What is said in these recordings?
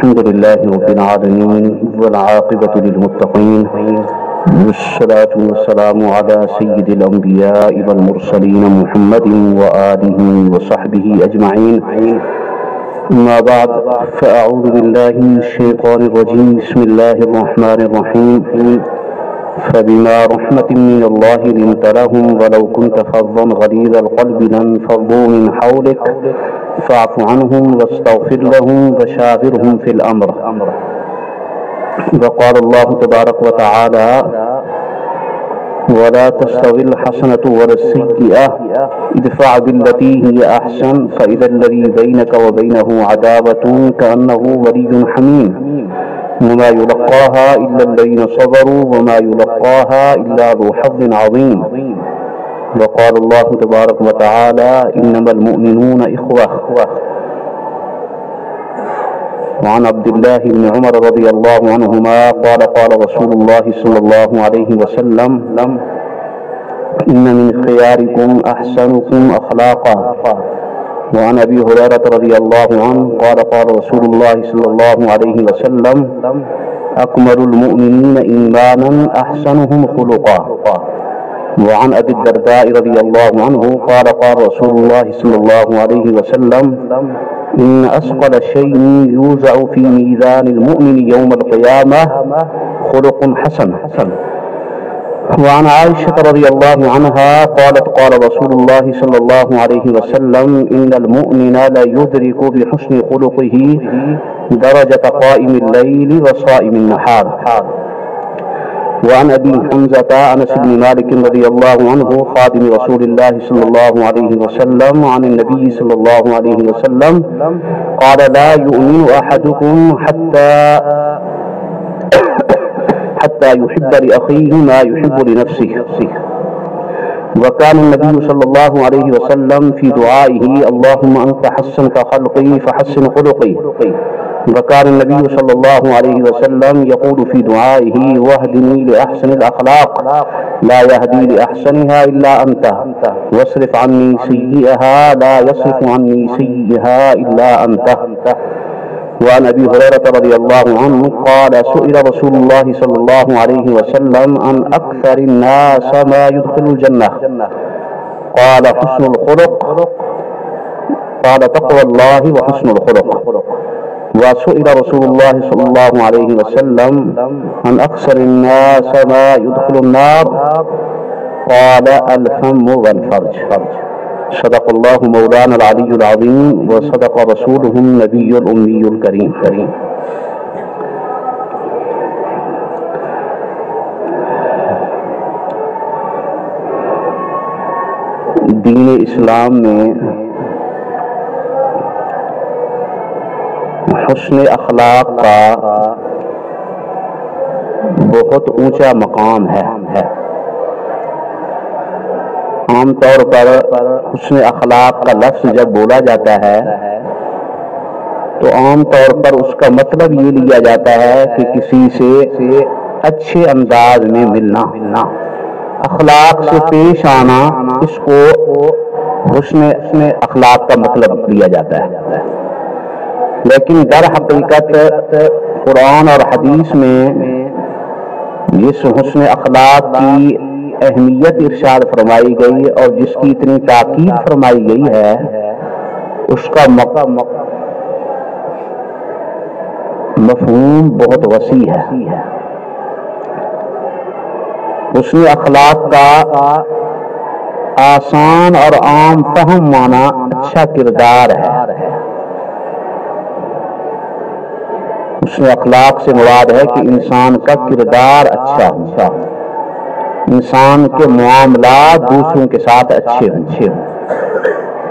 الحمد لله رب العالمين والعاقبة للمتقين والصلاة والسلام على سيد الأنبياء والمرسلين محمد وآله وصحبه أجمعين. أما بعد فأعوذ بالله من الشيطان الرجيم. بسم الله الرحمن الرحيم. فبما رحمة من الله لنت لهم ولو كنت فظا غليظ القلب لانفضوا من حولك فاعف عنهم واستغفر لهم وشاورهم في الأمر. وقال الله تبارك وتعالى ولا تستوي الحسنة ولا السيئة ادفع بالتي هي أحسن فإذا الذي بينك وبينه عداوة كأنه ولي حميم وما يلقاها إلا الذين صبروا وما يلقاها إلا ذو حظ عظيم. وقال الله تبارك وتعالى إنما المؤمنون إخوة. وعن عبد الله بن عمر رضي الله عنهما قال قال رسول الله صلى الله عليه وسلم إن من خياركم أحسنكم أخلاقا. وعن أبي هريرة رضي الله عنه قال قال رسول الله صلى الله عليه وسلم أكمل المؤمنين إيمانا أحسنهم خلقا. وعن أبي الدرداء رضي الله عنه قال قال رسول الله صلى الله عليه وسلم إن أثقل شيء يوزع في ميزان المؤمن يوم القيامة خلق حسن. وعن عائشة رضي الله عنها قالت قال رسول الله صلى الله عليه وسلم إن المؤمن لا يدرك بحسن خلقه درجة قائم الليل وصائم النهار. وعن أبي حمزة أنس بن مالك رضي الله عنه خادم رسول الله صلى الله عليه وسلم عن النبي صلى الله عليه وسلم قال لا يؤمن أحدكم حتى يحب لأخيه ما يحب لنفسه. وكان النبي صلى الله عليه وسلم في دعائه اللهم أنت حسنت خلقي فحسن خلقي. وكان النبي صلى الله عليه وسلم يقول في دعائه واهدني لأحسن الأخلاق لا يهدي لأحسنها إلا أنت واصرف عني سيئها لا يصرف عني سيئها إلا أنت. وعن أبي هريرة رضي الله عنه قال سئل رسول الله صلى الله عليه وسلم عن أكثر الناس ما يدخل الجنة قال حسن الخلق قال تقوى الله وحسن الخلق. وسئل رسول الله صلى الله عليه وسلم عن أكثر الناس ما يدخل النار قال الفم والفرج. صدق الله مولانا العلي العظيم وصدق رسوله النبي الأمي الكريم. دین اسلام میں حسن اخلاق کا بہت اونچا مقام ہے. عام طور پر حسن اخلاق کا لفظ جب بولا جاتا ہے تو عام طور پر اس کا مطلب یہ لیا جاتا ہے کہ کسی سے اچھے انداز میں ملنا، اخلاق سے پیش آنا، اس کو حسن اخلاق کا مطلب لیا جاتا ہے. لیکن در حقیقت قرآن اور حدیث میں جس حسن اخلاق کی اہمیت ارشاد فرمائی گئی اور جس کی اتنی تاکید فرمائی گئی ہے اس کا مفہوم بہت وسیع ہے. حسن اخلاق کا آسان اور عام فہم معنی اچھا کردار ہے. حسن اخلاق سے مراد ہے کہ انسان کا کردار اچھا ہو، انسان کے معاملات دوسروں کے ساتھ اچھے ہوں،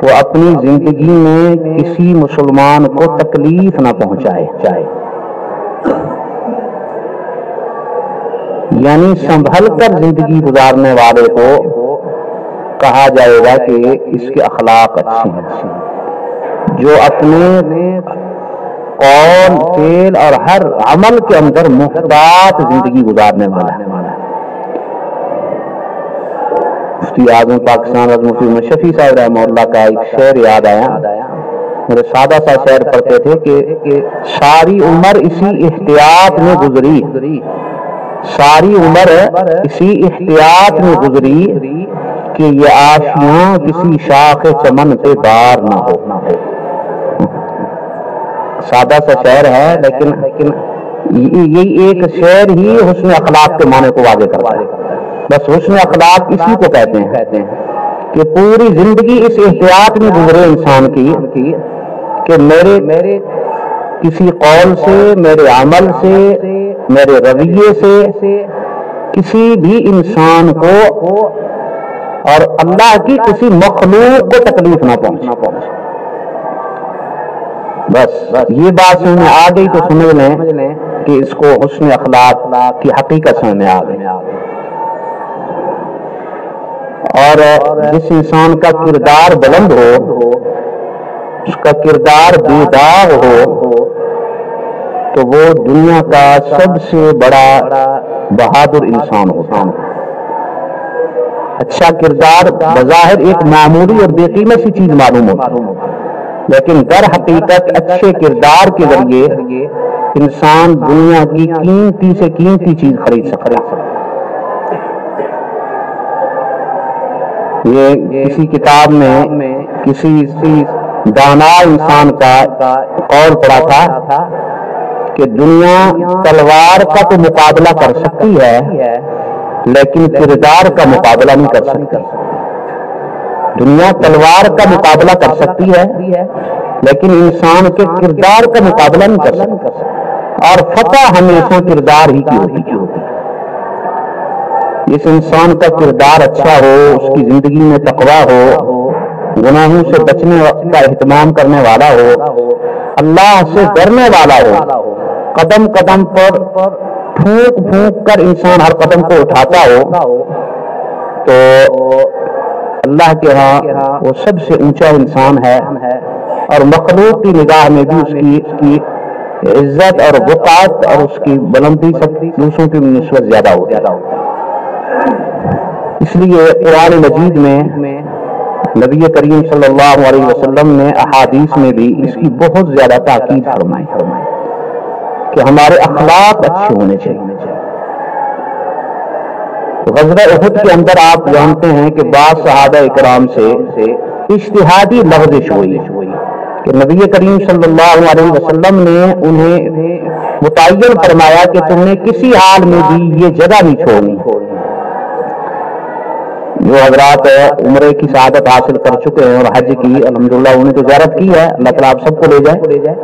وہ اپنی زندگی میں کسی مسلمان کو تکلیف نہ پہنچائے، یعنی سنبھل کر زندگی گزارنے والے کو کہا جائے گا کہ اس کے اخلاق اچھے ہیں، جو اپنے قول، فعل اور ہر عمل کے اندر محتاط زندگی گزارنے والا ہے. مفتی اعظم پاکستان حضرت مفتی محمد شفیع صاحب رحمہ اللہ کا ایک شعر یاد آیا. میرے سادہ سا شعر پڑھتے تھے کہ ساری عمر اسی احتیاط میں گزری، ساری عمر اسی احتیاط میں گزری کہ یہ آشیاں کسی شاخ چمن پہ بار نہ ہو۔ سادہ سا شعر ہے لیکن یہ ایک شعر ہی حسن اخلاق کے معنی کو واضح کرتا ہے۔ بس حسن اخلاق اسی کو کہتے ہیں کہ پوری زندگی اس احتیاط میں گزرے انسان کی کہ میرے کسی قول سے، میرے عمل سے، میرے رویے سے کسی بھی انسان کو اور اللہ کی کسی مخلوق کو تکلیف نہ پہنچے۔ بس یہ بات سمجھ میں آ گئی تو سمجھ لیں کہ اس کو حسن اخلاق کی حقیقت سمجھ میں آ گئی۔ اور جس انسان کا کردار بلند ہو، اس کا کردار بے داغ ہو، تو وہ دنیا کا سب سے بڑا بہادر انسان ہوتا ہے۔ اچھا کردار بظاہر ایک معمولی اور بے قیمت سی چیز معلوم ہوتا ہے، لیکن در حقیقت اچھے کردار کے ذریعے انسان دنیا کی قیمتی سے قیمتی چیز خرید سکتا ہے۔ یہ کسی کتاب میں کسی دانا انسان کا قول پڑھا تھا کہ دنیا تلوار کا تو مقابلہ کر سکتی ہے لیکن کردار کا مقابلہ نہیں کر سکتی۔ دنیا تلوار کا مقابلہ کر سکتی ہے لیکن انسان کے کردار کا مقابلہ نہیں کر سکتی، اور فتح ہمیشہ کردار ہی کی ہوتی ہے۔ جس انسان کا کردار اچھا ہو، اس کی زندگی میں تقویٰ ہو، گناہوں سے بچنے کا اہتمام کرنے والا ہو، اللہ سے ڈرنے والا ہو، قدم قدم پر پھونک پھونک کر انسان ہر قدم کو اٹھاتا ہو، تو اللہ کے ہاں وہ سب سے اونچا انسان ہے، اور مخلوق کی نگاہ میں بھی اس کی عزت اور وقار اور اس کی بلندی سب دوسروں کی نسبت زیادہ ہو۔ اس لیے قرآن مجید میں نبی کریم صلی اللہ علیہ وسلم نے احادیث میں بھی اس کی بہت زیادہ تاکید فرمائی کہ ہمارے اخلاق اچھے ہونے چاہیے۔ غزوہ احد کے اندر آپ جانتے ہیں کہ بعض صحابہ اکرام سے اجتہادی لغزش ہوئی کہ نبی کریم صلی اللہ علیہ وسلم نے انہیں متعین فرمایا کہ تم نے کسی حال میں بھی یہ جگہ نہیں چھوڑنی۔ جو حضرات عمرے کی سعادت حاصل کر چکے ہیں اور حج کی الحمدللہ انہوں نے تو زیارت کی ہے، اللہ تعالیٰ آپ سب کو لے جائے۔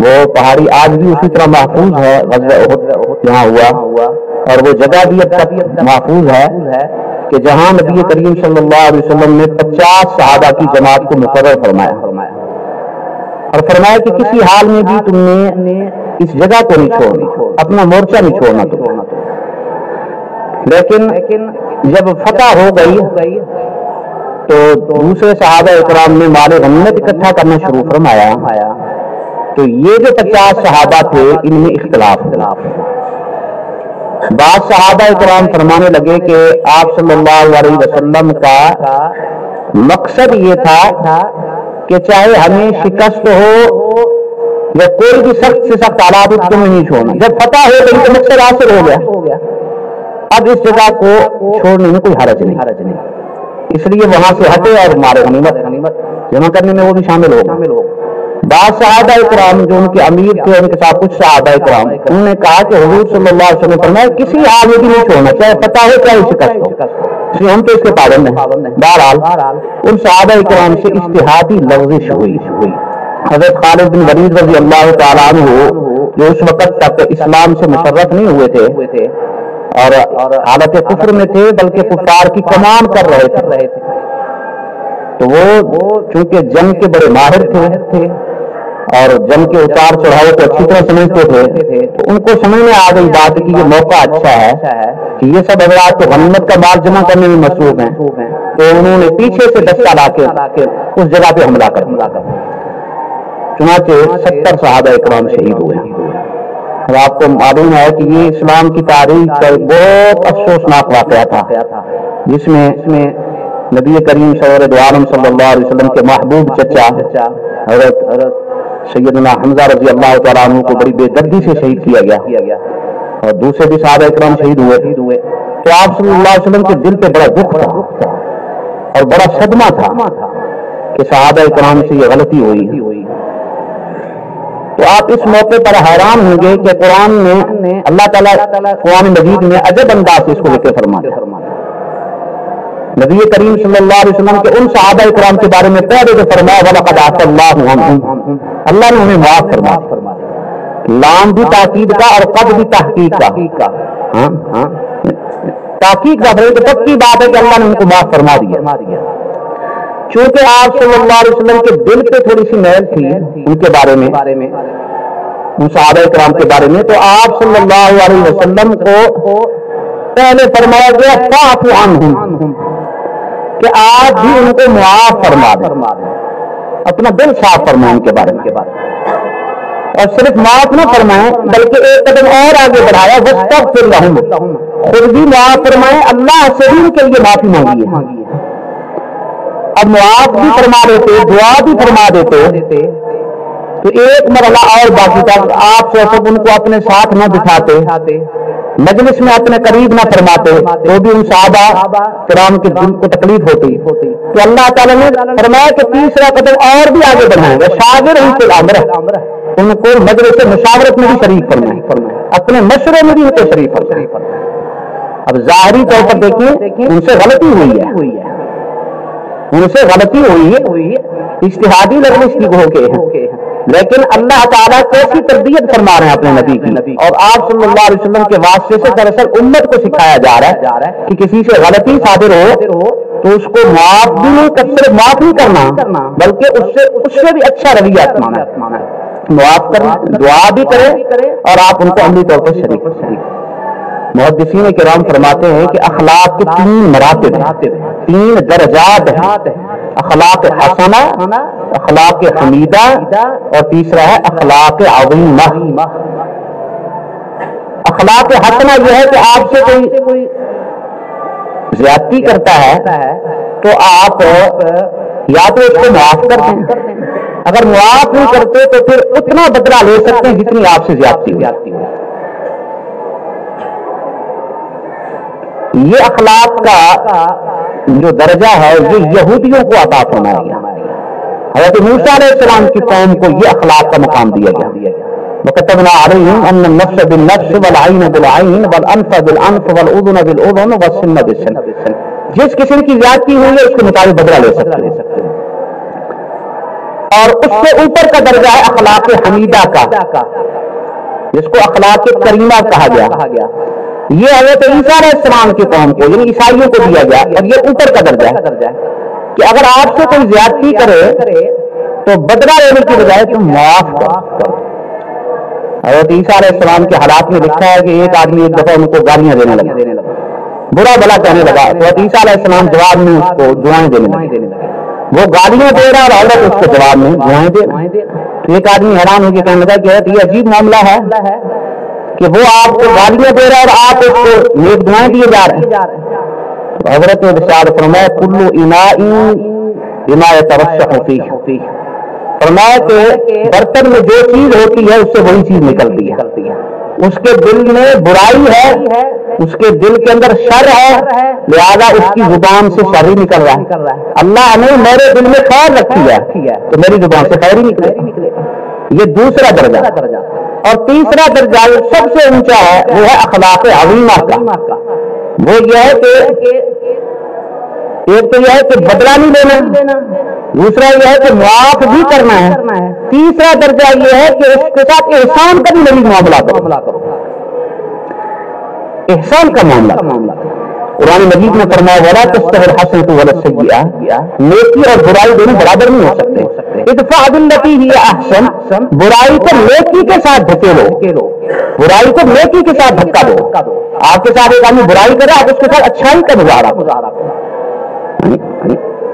وہ پہاڑی آج بھی اسی طرح محفوظ ہے، غزوہ احد جہاں ہوا، اور وہ جگہ بھی اب تک محفوظ ہے کہ جہاں نبی کریم صلی اللہ علیہ وسلم نے 50 صحابہ کی جماعت کو مقرر فرمایا اور فرمایا کہ کسی حال میں بھی تم نے اس جگہ کو نہیں چھوڑنا، اپنا مورچہ نہیں چھوڑنا تم۔ لیکن جب فتح ہو گئی تو دوسرے صحابہ اکرام نے مال غنیمت اکٹھا کرنا شروع فرمایا، تو یہ جو 50 صحابہ تھے ان میں اختلاف ہوا۔ بعض صحابہ اکرام فرمانے لگے کہ آپ صلی اللہ علیہ وسلم کا مقصد یہ تھا کہ چاہے ہمیں شکست ہو یا کوئی بھی سخت سے سخت حالات اس کو نہیں چھوڑنا، جب فتح ہو گئی تو مقصد حاصل ہو گیا، اب اس جگہ کو چھوڑنے میں کوئی حرج نہیں، اس لیے وہاں سے ہٹے اور مال غنیمت جمع کرنے میں وہ بھی شامل ہو۔ بعض صحابہ اکرام جو ان کے امیر تھے، ان کے ساتھ کچھ صحابہ اکرام، انہوں نے کہا کہ حضور صلی اللہ علیہ وسلم نے فرمایا کسی حال میں بھی نہیں چھوڑنا، چاہے فتح ہو چاہے شکست ہو، اس لیے ہم تو اس کے پابند ہیں۔ بہرحال ان صحابہ اکرام سے اجتہادی لغزش ہوئی۔ حضرت خالد بن ولید رضی اللہ تعالیٰ عنہ جو اس وقت تک اسلام سے مشرف نہیں ہوئے تھے اور حالت کفر میں تھے، بلکہ کفار کی کمان کر رہے تھے، تو وہ چونکہ جنگ کے بڑے ماہر تھے اور جنگ کے اتار چڑھاؤ کو اچھی طرح سمجھتے تھے، تو ان کو سمجھ میں آ گئی بات کہ یہ موقع اچھا ہے کہ یہ سب حضرات تو غنیمت کا مال جمع کرنے میں مصروف ہیں، تو انہوں نے پیچھے سے دستہ لا کے اس جگہ پہ حملہ کر چنانچہ 70 صحابہ اکرام شہید ہوئے۔ اور آپ کو معلوم ہے کہ یہ اسلام کی تاریخ کا ایک بہت افسوسناک واقعہ تھا، جس میں نبی کریم صلی اللہ علیہ وسلم کے محبوب چچا حضرت سیدنا حمزہ رضی اللہ تعالیٰ عنہ کو بڑی بے دردی سے شہید کیا گیا اور دوسرے بھی صحابہ اکرام شہید ہوئے، تو آپ صلی اللہ علیہ وسلم کے دل پہ بڑا دکھ تھا اور بڑا صدمہ تھا کہ صحابہ اکرام سے یہ غلطی ہوئی۔ تو آپ اس موقع پر حیران ہوں گے کہ قرآن میں اللہ تعالیٰ قرآن مجید میں عجب انداز سے اس کو ذکر فرماتے ہیں۔ نبی کریم صلی اللہ علیہ وسلم کے ان صحابہ اکرام کے بارے میں پہلے جو فرمایا وَلَقَدْ عَفَا اللَّهُ عَنْهُمْ، اللہ نے انہیں معاف فرمایا۔ لام بھی تاکید کا اور قد بھی تحقیق کا، تحقیق کا بھائی تو پکی بات ہے کہ اللہ نے ان کو معاف فرما دیا، چونکہ آپ صلی اللہ علیہ وسلم کے دل پہ تھوڑی سی میل تھی ان کے بارے میں، ان صحابہ اکرام کے بارے میں، تو آپ صلی اللہ علیہ وسلم کو پہلے فرمایا گیا فَاعْفُ عَنْهُمْ کہ آپ بھی ان کو معاف فرما دیں، اپنا دل صاف فرمائیں ان کے بارے میں، اور صرف معاف نہ فرمائیں بلکہ ایک قدم اور آگے بڑھایا وَاسْتَغْفِرْ لَهُمْ، خود بھی معاف فرمائیں، اللہ سے بھی ان کے لیے معافی مانگیے۔ اب معاف بھی فرما دیتے، دعا بھی فرما دیتے، تو ایک مرحلہ اور باقی تھا، آپ سب ان کو اپنے ساتھ نہ بٹھاتے، مجلس میں اپنے قریب نہ فرماتے، تو بھی ان صحابہ کرام کے دل کو تکلیف ہوتی۔ تو اللہ تعالیٰ نے فرمایا کہ تیسرا قدم اور بھی آگے بڑھائیں گے، شاگر ان کے امر، ان کو مجلس مشاورت میں بھی شریک فرمائیں، اپنے مشورے میں بھی ان کو شریک فرمائیں۔ اب ظاہری طور پر دیکھیں ان سے غلطی ہوئی ہے، ان سے غلطی ہوئی ہے، اجتہادی لفظ اس کی ہو کے ہیں، لیکن اللہ تعالیٰ کیسی تربیت فرما رہے ہیں اپنے نبی کی، اور آپ صلی اللہ علیہ وسلم کے واسطے سے دراصل امت کو سکھایا جا رہا ہے کہ کسی سے غلطی صادر ہو تو اس کو معاف بھی نہیں، صرف معاف نہیں کرنا بلکہ اس سے بھی اچھا رویہ اپنانا ہے، معاف کرنا، دعا بھی کرے اور آپ ان کو عملی طور پر شریک۔ محدثین کرام فرماتے ہیں کہ اخلاق کے 3 مراتب ہیں، 3 درجات ہیں، اخلاق حسنہ، اخلاق حمیدہ اور تیسرا ہے اخلاق عظیمہ۔ اخلاق حسنہ یہ ہے کہ آپ سے کوئی زیادتی کرتا ہے تو آپ یا تو اس کو معاف کر دیں، اگر معاف نہیں کرتے تو پھر اتنا بدلہ لے سکتے ہیں جتنی آپ سے زیادتی ہوئی۔ یہ اخلاق کا جو درجہ ہے یہ یہودیوں کو عطا فرمایا گیا، حضرت موسیٰ علیہ السلام کی قوم کو یہ اخلاق کا مقام دیا گیا۔ وَكَتَبْنَا عَلَيْهِمْ أَنَّ النَّفْسَ بِالنَّفْسِ وَالْعَيْنَ بِالْعَيْنِ وَالْأَنْفَ بِالْأَنْفِ وَالْأُذُنَ بِالْأُذُنِ وَالسِّنَّ بِالسِّنِّ، جس قسم کی زیادتی ہوئی ہے اس کے مطابق بدلہ لے سکتے ہیں۔ اور اس سے اوپر کا درجہ ہے اخلاق حمیدہ کا، جس کو اخلاق کریمہ کہا گیا، یہ حضرت عیسیٰ علیہ السلام کی قوم کو یعنی عیسائیوں کو دیا گیا، اور یہ اوپر کا درجہ ہے کہ اگر آپ سے کوئی زیادتی کرے تو بدلہ لینے کی بجائے تم معاف کرو۔ حضرت عیسیٰ علیہ السلام کے حالات میں لکھا ہے کہ ایک آدمی ایک دفعہ ان کو گالیاں دینے لگا، برا بھلا کہنے لگا، تو حضرت عیسیٰ علیہ السلام جواب میں اس کو دعائیں دینے لگے، وہ گالیاں دے رہا اور حضرت اس کو جواب میں دعائیں دے رہا۔ تو ایک آدمی حیران ہو کے کہنے لگا کہ یہ عجیب معاملہ ہے کہ وہ آپ کو گالیاں دے رہا اور آپ اس کو نیک دعائیں دیے جا رہے ہیں۔ حضرت نے ارشاد فرمایا کل اناء بما يترشح فيه، فرمایا کہ برتن میں جو چیز ہوتی ہے اس سے وہی چیز نکلتی ہے، اس کے دل میں برائی ہے، اس کے دل کے اندر شر ہے، لہذا اس کی زبان سے شر ہی نکل رہا ہے۔ اللہ نے میرے دل میں خیر رکھی ہے تو میری زبان سے خیر ہی نکلے۔ یہ دوسرا درجہ، اور تیسرا درجہ سب سے اونچا ہے وہ ہے اخلاق عظیمہ کا، وہ یہ ہے کہ ایک تو یہ ہے کہ بدلہ نہیں لینا، دوسرا یہ ہے کہ معاف بھی کرنا ہے، تیسرا درجہ یہ ہے کہ اس کے ساتھ احسان کا بھی نہیں معاملہ کرو، احسان کا معاملہ۔ قرآن مجید میں فرمایا وَلَا تَسْتَوِي الْحَسَنَةُ وَلَا السَّيِّئَةُ، نیکی اور برائی دونوں برابر نہیں ہو سکتے۔ ادفع بالتي هي احسن، برائی کو نیکی کے ساتھ دھکیلو، برائی کو نیکی کے ساتھ دھکا دو۔ آپ کے ساتھ ایک آدمی برائی کرے آپ اس کے ساتھ اچھائی کا مظاہرہ کرو،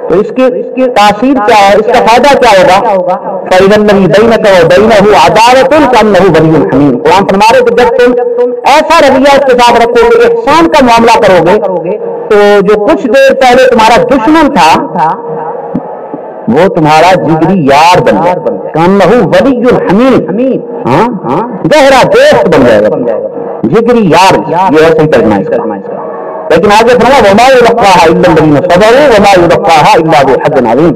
تو اس کی تاثیر کیا ہے، اس کا فائدہ کیا ہوگا؟ فَإِذَا الَّذِي بَيْنَكَ وَبَيْنَهُ عَدَاوَةٌ كَأَنَّهُ وَلِيٌّ حَمِيمٌ، قرآن فرما رہے کہ جب تم ایسا رویہ اس کے ساتھ رکھو گے، احسان کا معاملہ کرو گے، تو جو کچھ دیر پہلے تمہارا دشمن تھا وہ تمہارا جگری یار بن جائے گا، کانہ ولی الحمید، گہرا دوست بن جائے گا، جگری یار، یہ ایسے ہی ترجمہ اس کا۔ لیکن آگے فرمایا وما یلقاها الا الذین صبروا وما یلقاها الا ذو حظ عظیم،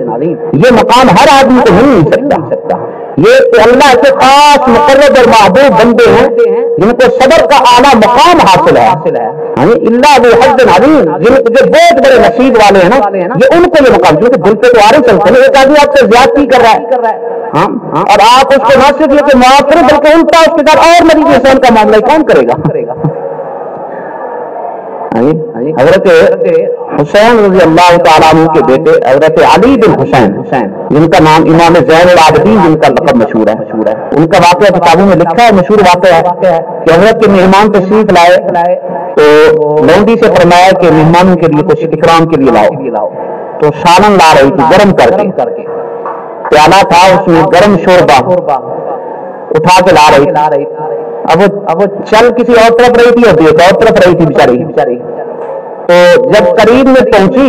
یہ مقام ہر آدمی کو نہیں مل سکتا، یہ اللہ کے خاص مقرب اور محبوب بندے ہیں جن کو صبر کا اعلیٰ مقام حاصل ہے، الا ذو حظ عظیم، جن کو جو بہت بڑے نصیب والے ہیں نا، یہ ان کو یہ مقام، کیونکہ دل پہ تو آ رہے چلتے ہیں، ایک آدمی آپ سے زیادتی کر رہا ہے اور آپ اس کو نہ صرف یہ کہ معاف کریں بلکہ الٹا اس کے ساتھ اور مریض حسین کا معاملہ کون کرے گا؟ حضرت حسین رضی اللہ تعالیٰ عنہ کے بیٹے حضرت علی بن حسین، جن کا نام امام زین العابدین، جن کا لقب مشہور ہے، ان کا واقعہ کتابوں میں لکھا ہے، مشہور واقعہ ہے کہ حضرت کے مہمان تشریف لائے تو لونڈی سے فرمایا کہ مہمانوں کے لیے کچھ اکرام کے لیے لاؤ، تو سالن لا رہی تھی گرم کر کے، پیالہ تھا اس میں گرم شوربہ اٹھا کے لا رہی، اب وہ چل کسی اور طرف رہی تھی اور ایک اور طرف رہی تھی بیچاری، تو جب قریب میں پہنچی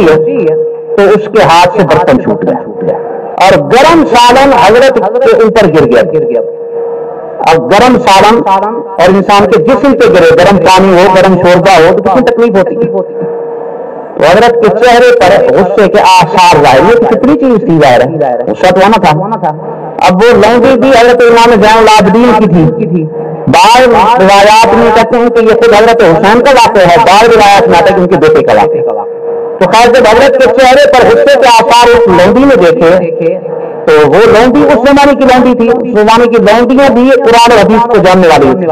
تو اس کے ہاتھ سے برتن چھوٹ گیا اور گرم سالن حضرت کے اوپر گر گیا۔ اب گرم سالن اور انسان کے جسم پہ گرے، گرم پانی ہو، گرم شوربہ ہو تو کتنی تکلیف ہوتی، تو حضرت کے چہرے پر غصے کے آثار ظاہر، یہ کتنی چیز تھی ظاہر ہے، غصہ تو ہونا تھا۔ اب وہ لونڈی بھی حضرت امام زین العابدین کی تھی، بعض روایات میں کہتے ہیں کہ یہ خود حضرت حسین کا واقعہ ہے، بعض روایات میں آتا ہے کہ ان کے بیٹے کا واقعہ، تو خیر جب حضرت کے چہرے پر غصے کے آثار اس لونڈی نے دیکھے تو وہ لونڈی اس زمانے کی لونڈی تھی، اس زمانے کی لونڈیاں بھی قرآن اور حدیث کو جاننے والی تھی،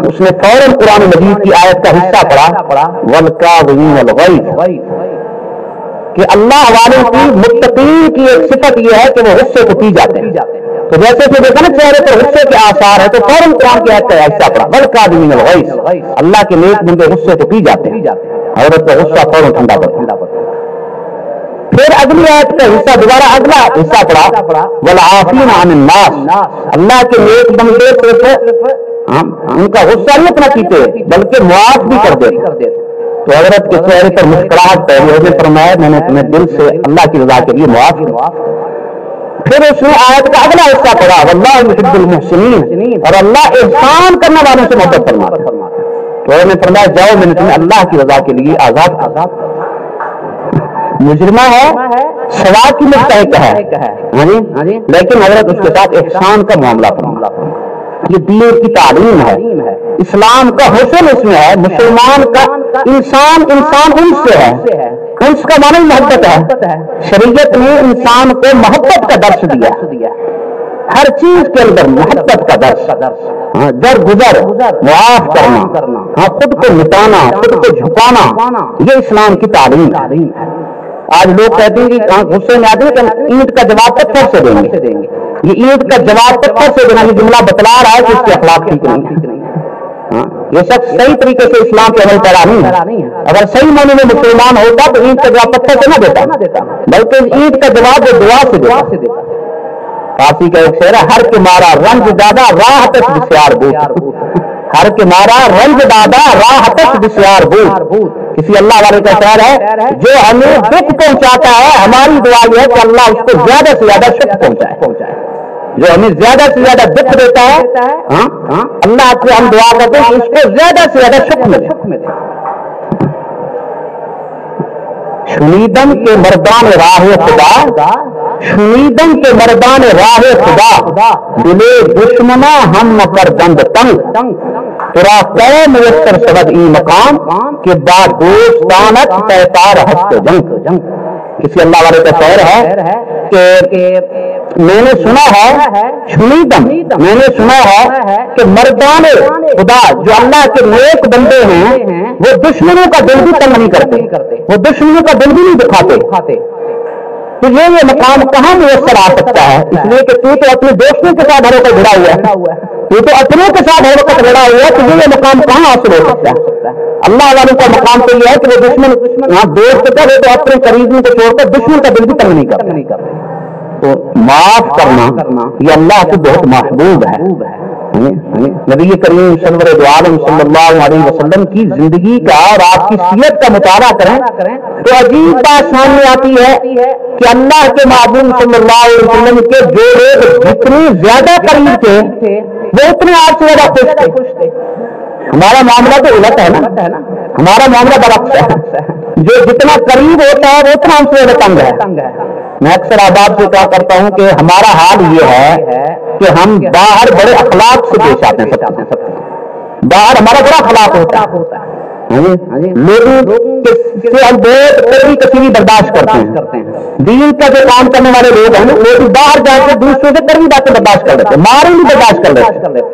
اس نے فوراً قرآن مجید کی آیت کا حصہ پڑھا والکاظمین الغیظ، کہ اللہ والوں کی متقین کی ایک صفت یہ ہے کہ وہ غصے کو پی جاتے ہیں، تو جیسے کہ دیکھا نا چہرے پر غصے کے آثار ہے تو فوراً قرآن کی آیت کا حصہ پڑھا والکاظمین الغیظ، اللہ کے نیک بندے غصے کو پی جاتے ہیں، حضرت کا غصہ فوراً ٹھنڈا پڑا۔ پھر اگلی آیت کا حصہ دوبارہ اگلا حصہ پڑھا والعافین عن الناس، اللہ کے نیک بندے صرف ان کا غصہ نہیں اپنا پیتے بلکہ معاف بھی کر دیتے، تو حضرت کے چہرے پر مسکراہٹ پہلی، اس نے فرمایا میں نے تمہیں دل سے اللہ کی رضا کے لیے معاف کیا۔ پھر اس نے آیت کا اگلا حصہ پڑھا واللہ یحب المحسنین، اور اللہ احسان کرنے والوں سے محبت فرماتا ہے، تو انہوں نے فرمایا جاؤ میں نے تمہیں اللہ کی رضا کے لیے آزاد کیا۔ مجرمہ ہے، سوا کی مستحق ہے، لیکن حضرت اس کے ساتھ احسان کا معاملہ فرماتا ہے، یہ دین کی تعلیم ہے، اسلام کا حسن اس میں ہے، مسلمان کا انسان ان سے ہے، انس کا معنی محبت ہے، شریعت نے انسان کو محبت کا درس دیا، ہر چیز کے اندر محبت کا درس، در گزر معاف کرنا، خود کو مٹانا، خود کو جھکانا، یہ اسلام کی تعلیم ہے۔ آج لوگ کہتے ہیں کہ غصے میں آتے ہیں کہ اینٹ کا جواب پتھر سے دیں گے، یہ اینٹ کا جواب پتھر سے دینا، یہ جملہ بتلا رہا ہے کہ اس کے اخلاق ٹھیک نہیں، یہ شخص صحیح طریقے سے اسلام کے عمل پیرا نہیں ہے، اگر صحیح معنی میں مسلمان ہوتا تو اینٹ کا جواب پتھر سے نہ دیتا، بلکہ اینٹ کا جواب وہ دعا سے دیتا۔ فارسی کا ایک شعر ہے ہر کے مارا رنج دادا راحتش بسیار بود، ہر کے مارا رنج دادا راحتش بسیار بود، کسی اللہ والے کا شعر ہے جو ہمیں دکھ پہنچاتا ہے ہماری دعا یہ ہے کہ اللہ اس کو زیادہ سے زیادہ سکھ پہنچائے، جو ہمیں زیادہ سے زیادہ دکھ دیتا ہے اللہ سے ہم دعا کرتے ہیں کہ اس کو زیادہ سے زیادہ سکھ ملے۔ شنیدن کے مردان راہ خدا، شنیدن کے مردان راہ خدا، دلے دشمنا ہم کر دند تنگ، ترا قوم میسر شود ای مقام کہ با دوستانت پیتار ہست جنگ۔ کسی اللہ والے کا شعر ہے کہ میں نے سنا ہے، شنیدن میں نے سنا ہے کہ مردان خدا جو اللہ کے نیک بندے ہیں وہ دشمنوں کا دل بھی تنگ نہیں کرتے، وہ دشمنوں کا دل بھی نہیں دکھاتے، تو یہ مقام کہاں میسر آ سکتا ہے؟ اس لیے کہ تو اپنے دوستوں کے ساتھ ہر وقت بڑا ہوا ہے، تو اپنوں کے ساتھ ہر وقت بڑا ہوا ہے، تو یہ مقام کہاں حاصل ہو سکتا ہے؟ اللہ والوں کا مقام تو یہ ہے کہ وہ دشمن دوست کا تو اپنے قریبوں کو چھوڑ کر دشمن کا دل بھی تنگ نہیں کرتے، تو معاف کرنا یہ اللہ کو بہت محبوب ہے، نبی کریم سرور دو عالم صلی اللہ علیہ وسلم کی زندگی کا اور آپ کی سیرت کا مطالعہ کریں تو عجیب بات سامنے آتی ہے کہ اللہ کے محبوب صلی اللہ علیہ وسلم کے جو لوگ جتنے زیادہ قریب تھے وہ اتنے آپ سے زیادہ خوش تھے. ہمارا معاملہ تو الٹ ہے نا, ہمارا معاملہ برعکس ہے. جو جتنا قریب ہوتا ہے وہ اتنا ہم سے زیادہ تنگ ہے. میں اکثر آباد سے کہا کرتا ہوں کہ ہمارا حال یہ ہے کہ ہم باہر بڑے اخلاق سے پیش آتے ہیں. باہر ہمارا بڑا اخلاق ہوتا ہے, لوگوں سے ہم بہت کڑوی کثیری برداشت کرتے ہیں. دین کا جو کام کرنے والے لوگ ہیں وہ بھی باہر جا کے دوسروں سے کڑوی باتیں برداشت کر لیتے ہیں, مارے بھی برداشت کر لیتے ہیں,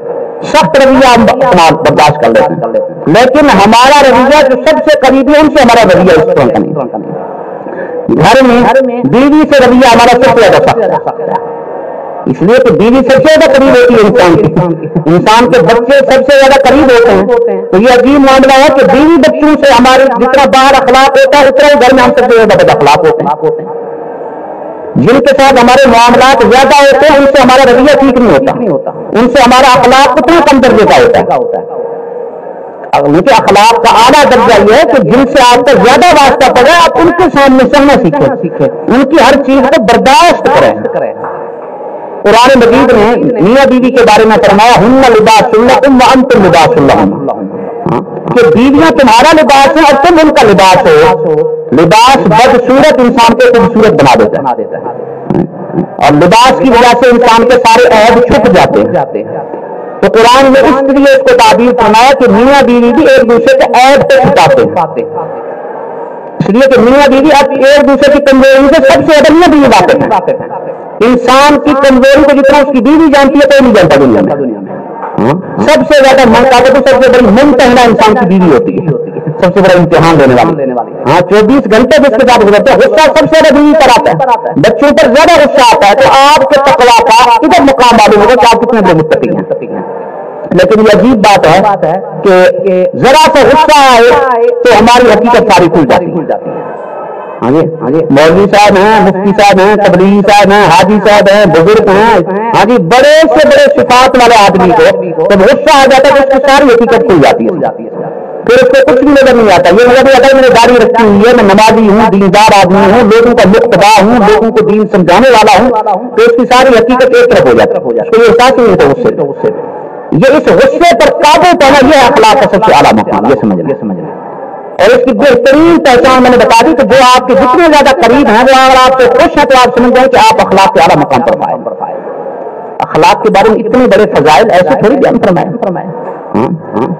سخت رویہ ہم برداشت کر لیتے ہیں. لیکن ہمارا رویہ جو سب سے قریبی ان سے ہمارا رویہ اس طرح کا نہیں. گھر میں بیوی سے رویہ ہمارا سب سے زیادہ سخت ہے, اس لیے کہ بیوی سب سے زیادہ قریب ہوتی ہے انسان کے بچے سب سے زیادہ قریب ہوتے ہیں. تو یہ عجیب معاملہ ہے کہ بیوی بچوں سے ہمارے جتنا باہر اخلاق ہوتا ہے اتنا ہی گھر میں ہم سب سے زیادہ بد اخلاق ہوتے ہیں. جن کے ساتھ ہمارے معاملات زیادہ ہوتے ہیں ان سے ہمارا رویہ ٹھیک نہیں ہوتا, ان سے ہمارا اخلاق اتنا کم درجے کا ہوتا ہے. کیونکہ اخلاق کا اعلیٰ درجہ یہ ہے کہ جن سے آپ کا زیادہ واسطہ پڑے آپ ان کے سامنے سہنا سیکھیں, ان کی ہر چیز کو برداشت کریں. قرآن مجید نے میاں بیوی کے بارے میں فرمایا ہن لباس لکم وانتم لباس لہن, کہ بیویاں تمہارا لباس ہے اور تم ان کا لباس ہو. لباس بدصورت انسان کو خوبصورت بنا دیتا ہے, اور لباس کی وجہ سے انسان کے سارے عیب چھپ جاتے ہیں. تو قرآن نے اس لیے اس کو تعبیر فرمایا کہ میاں بیوی بھی ایک دوسرے کے عیب کو چھپاتے ہیں. اس لیے کہ میاں بیوی اب ایک دوسرے کی کمزوری سے سب سے زیادہ میاں بیوی واقف ہے. انسان کی کمزوری کو جتنا اس کی بیوی جانتی ہے کوئی نہیں جانتا دنیا میں. سب سے زیادہ سب سے بڑی ممتحنہ انسان کی بیوی ہوتی ہے, سب سے بڑا امتحان لینے والی. 24 گھنٹے جس کے ساتھ گزرتے ہیں غصہ سب سے زیادہ بیوی پر آتا ہے, بچوں پر زیادہ غصہ آتا ہے. تو آپ کے تقویٰ کا ادھر مقام معلوم ہوگا کہ آپ کتنے بڑے متقی ہیں. لیکن یہ عجیب بات ہے کہ ذرا سا غصہ آئے تو ہماری حقیقت ساری کھل جاتی ہے. مولوی صاحب ہیں, مفتی صاحب ہیں, تبلیغی صاحب ہیں, حاجی صاحب ہیں, بزرگ ہیں, بڑے سے بڑے صفات والے آدمی کو جب غصہ آ جاتا ہے تو اس کی ساری حقیقت کھل جاتی ہے. پھر اس کو کچھ بھی نظر نہیں آتا. یہ نظر نہیں آتا میں نے داڑھی رکھی ہوئی ہے, میں نمازی ہوں, دیندار آدمی ہوں, لوگوں کا مقتدا ہوں, لوگوں کو دین سمجھانے والا ہوں, تو اس کی ساری حقیقت ایک طرف ہو جاتی ہے. اس کو یہ احساس نہیں ہوتا غصے سے. یہ اس غصے پر قابو پانا یہ اخلاق کا سب سے اعلیٰ مقام, یہ سمجھنا. اور اس کی بہترین پہچان میں نے بتا دی کہ جو آپ کے جتنے زیادہ قریب ہیں وہ اگر آپ سے خوش ہیں تو آپ سمجھ جائیں کہ آپ اخلاق کے اعلیٰ مقام پر پائے. اخلاق کے بارے میں اتنے بڑے فضائل ایسے تھوڑی بیان فرمائے.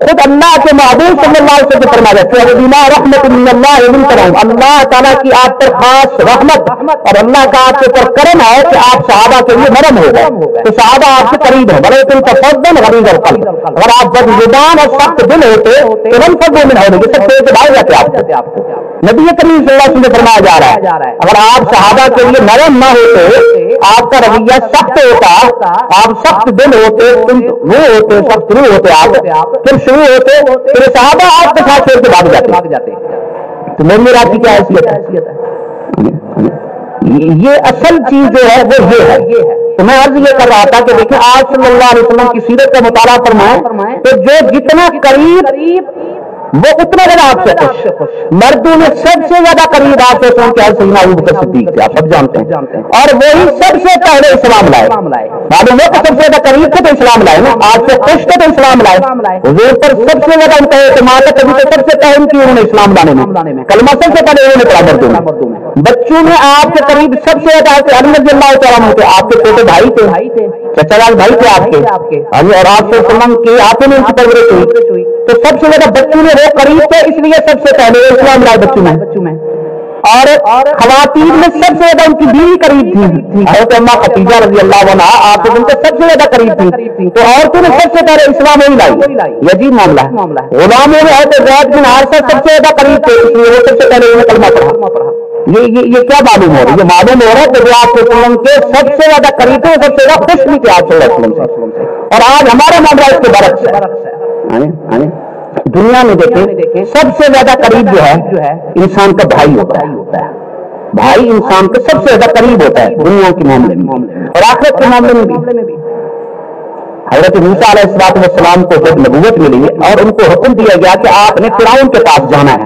خود اللہ کے محبوب صلی اللہ علیہ وسلم فرمایا کہ رحمت من اللہ منکم, اللہ تعالیٰ کی آپ پر خاص رحمت اور اللہ کا آپ کے اوپر کرم ہے کہ آپ صحابہ کے لیے نرم ہو گئے. تو صحابہ آپ سے قریب ہیں. بڑے تم کا فضل غلیظ القلب, اگر آپ بد زبان اور سخت دل ہوتے تو ہم سب مومن ہونے کے سب سے بھائی جاتے آپ کو. نبی کریم صلی اللہ علیہ وسلم فرمایا جا رہا ہے اگر آپ صحابہ کے لیے نرم نہ ہوتے, آپ کا رویہ سخت ہوتا, آپ سخت دل ہوتے, روح ہوتے, سخت روح ہوتے, آپ پھر شروع ہوتے, پھر صحابہ آپ کے ساتھ چھوڑ کے بھاگ جاتے. تو میری آپ کی کیا حیثیت ہے؟ یہ اصل چیز جو ہے وہ یہ ہے. تو میں عرض یہ کر رہا تھا کہ دیکھیں آپ صلی اللہ علیہ وسلم کی سیرت کا مطالعہ فرمائیں تو جو جتنا قریب وہ اتنا زیادہ آپ سے خوش. مردوں میں سب سے زیادہ قریب آپ سے سیدنا ابو بکر صدیق تھے, آپ سب جانتے ہیں, اور وہی سب سے پہلے اسلام لائے. معلوم ہو کہ سب سے زیادہ قریب تھے تو اسلام لائے نا, آپ سے خوش تھے تو اسلام لائے. حضور پر سب سے زیادہ ان کا اعتماد ہے, کبھی تو سب سے پہلے کی انہوں نے اسلام لانے میں کلمہ سب سے پہلے انہوں نے پڑھا. مردوں میں بچوں میں آپ کے قریب سب سے زیادہ علی رضی اللہ تعالیٰ عنہ تھے, آپ کے چھوٹے بھائی تھے, چچا لال بھائی تھے آپ کے, اور آپ سے وسلم کی ہاتھوں میں ان کی پرورش ہوئی. تو سب سے زیادہ بچوں میں وہ قریب تھے, اس لیے سب سے پہلے اسلام لائے بچوں میں. اور خواتین میں سب سے زیادہ ان کی بیوی قریب تھی, حضرت اماں خدیجہ رضی اللہ عنہا آپ ان کے سب سے زیادہ قریب تھی. تو عورتوں نے سب سے پہلے اسلام ہی لائی. یہ عجیب معاملہ ہے. غلاموں میں حضرت زید بن حارثہ سب سے زیادہ قریب تھے, اس لیے وہ سب سے پہلے انہیں کلمہ پڑھا. یہ کیا معلوم ہو رہا ہے؟ یہ معلوم ہو رہا ہے کہ جو آپ کے وسلم کے سب سے زیادہ قریب ہے, سب سے زیادہ خوش بھی تھے آپ صلی اللہ علیہ وسلم سے. اور آج ہمارا معاملہ اس کے برعکس ہے. دنیا میں دیکھیں سب سے زیادہ قریب جو ہے انسان کا بھائی ہوتا ہے. بھائی انسان کے سب سے زیادہ قریب ہوتا ہے دنیا کے معاملے میں اور آخرت کے معاملے میں بھی. حضرت موسیٰ علیہ السلام کو جب نبوت ملی اور ان کو حکم دیا گیا کہ آپ نے فرعون کے پاس جانا ہے،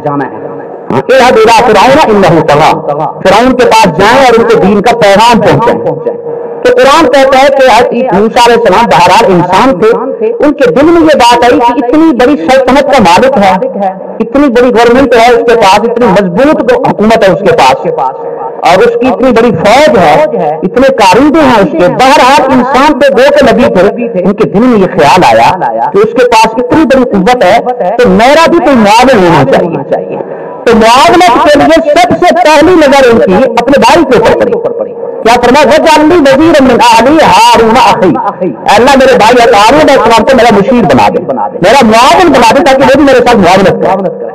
فرعون کے پاس جائیں اور ان کے دین کا پیغام پہنچائیں، تو قرآن کہتا ہے کہ موسیٰ علیہ السلام بہرحال انسان تھے، ان کے دل میں یہ بات آئی کہ اتنی بڑی سلطنت کا مالک ہے، اتنی بڑی گورنمنٹ ہے اس کے پاس، اتنی مضبوط حکومت ہے اس کے پاس، اور اس کی اتنی بڑی فوج ہے، اتنے کاریندے ہیں اس کے، بہرحال انسان پہ دو کے نبی تھے، ان کے دل میں یہ خیال آیا کہ اس کے پاس اتنی بڑی قوت ہے تو میرا بھی کوئی معاون ہونا چاہیے، تو معاونت کے لیے سب سے پہلی نظر ان کی اپنے بھائی کے اوپر پڑی، کیا فرمایا وَاجْعَلْنِي وَزِيرًا مِّنْ أَهْلِي هَارُونَ أَخِي، اللہ میرے بھائی ہارون علیہ السلام کو میرا مشیر بنا دے، میرا معاون بنا دے تاکہ وہ بھی میرے ساتھ معاونت کرے۔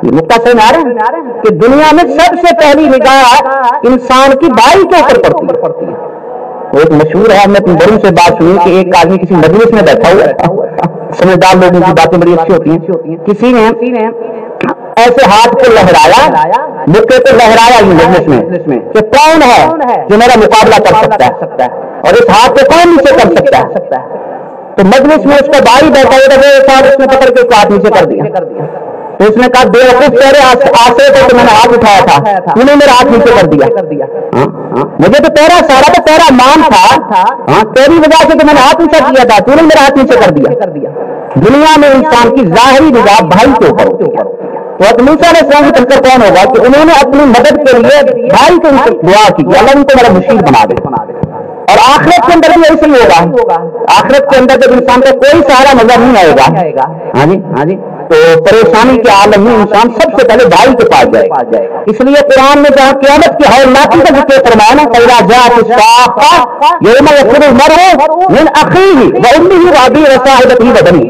یہ نقطہ سمجھ آ رہا ہے کہ دنیا میں سب سے پہلی نگاہ انسان کی بھائی کے اوپر پڑتی ہے۔ وہ ایک مشہور ہے، ہم نے اپنے بڑوں سے بات سنی کہ ایک آدمی کسی مجلس میں بیٹھا ہوا ہے، سمجھدار لوگوں کی باتیں بڑی اچھی ہوتی ہیں، کسی نے ایسے ہاتھ کو لہرایا، مکے کو لہرایا یہ مجلس میں کہ کون ہے جو میرا مقابلہ کر سکتا ہے اور اس ہاتھ کو کون نیچے کر سکتا ہے، تو مجلس میں اس کا بھائی بیٹھا ہوا اس نے پکڑ کے ہاتھ نیچے کر دیا، تو اس نے کہا بے وقوف تیرے آسے تھے تو میں نے ہاتھ اٹھایا تھا، تو نے میرا ہاتھ نیچے کر دیا، مجھے تو تیرا سارا تو تیرا مان تھا، تیری وجہ سے تو میں نے ہاتھ نیچے کیا تھا، تو نے میرا ہاتھ نیچے کر دیا۔ دنیا میں انسان کی ظاہری نگاہ بھائی کے اوپر ہوتی ہے، تو موسیٰ علیہ السلام کی تذکر کون ہوگا کہ انہوں نے اپنی مدد کے لیے بھائی کو دعا کی کہ اللہ ان کو میرا مشیر بنا دے، اور آخرت کے اندر بھی ایسے ہی ہوگا، آخرت کے اندر جب انسان کا کوئی سہارا نظر نہیں آئے گا، ہاں جی، تو پریشانی کے عالم میں انسان سب سے پہلے بھائی کے پاس جائے گا۔ اس لیے قرآن میں جہاں قیامت کی ہولناکی کا ذکر فرمایا نا فَإِذَا جَاءَتِ السَّاخَّةُ يَوْمَ يَفِرُّ الْمَرْءُ مِنْ أَخِيهِ وَأُمِّهِ وَأَبِيهِ وَصَاحِبَتِهِ وَبَنِيهِ،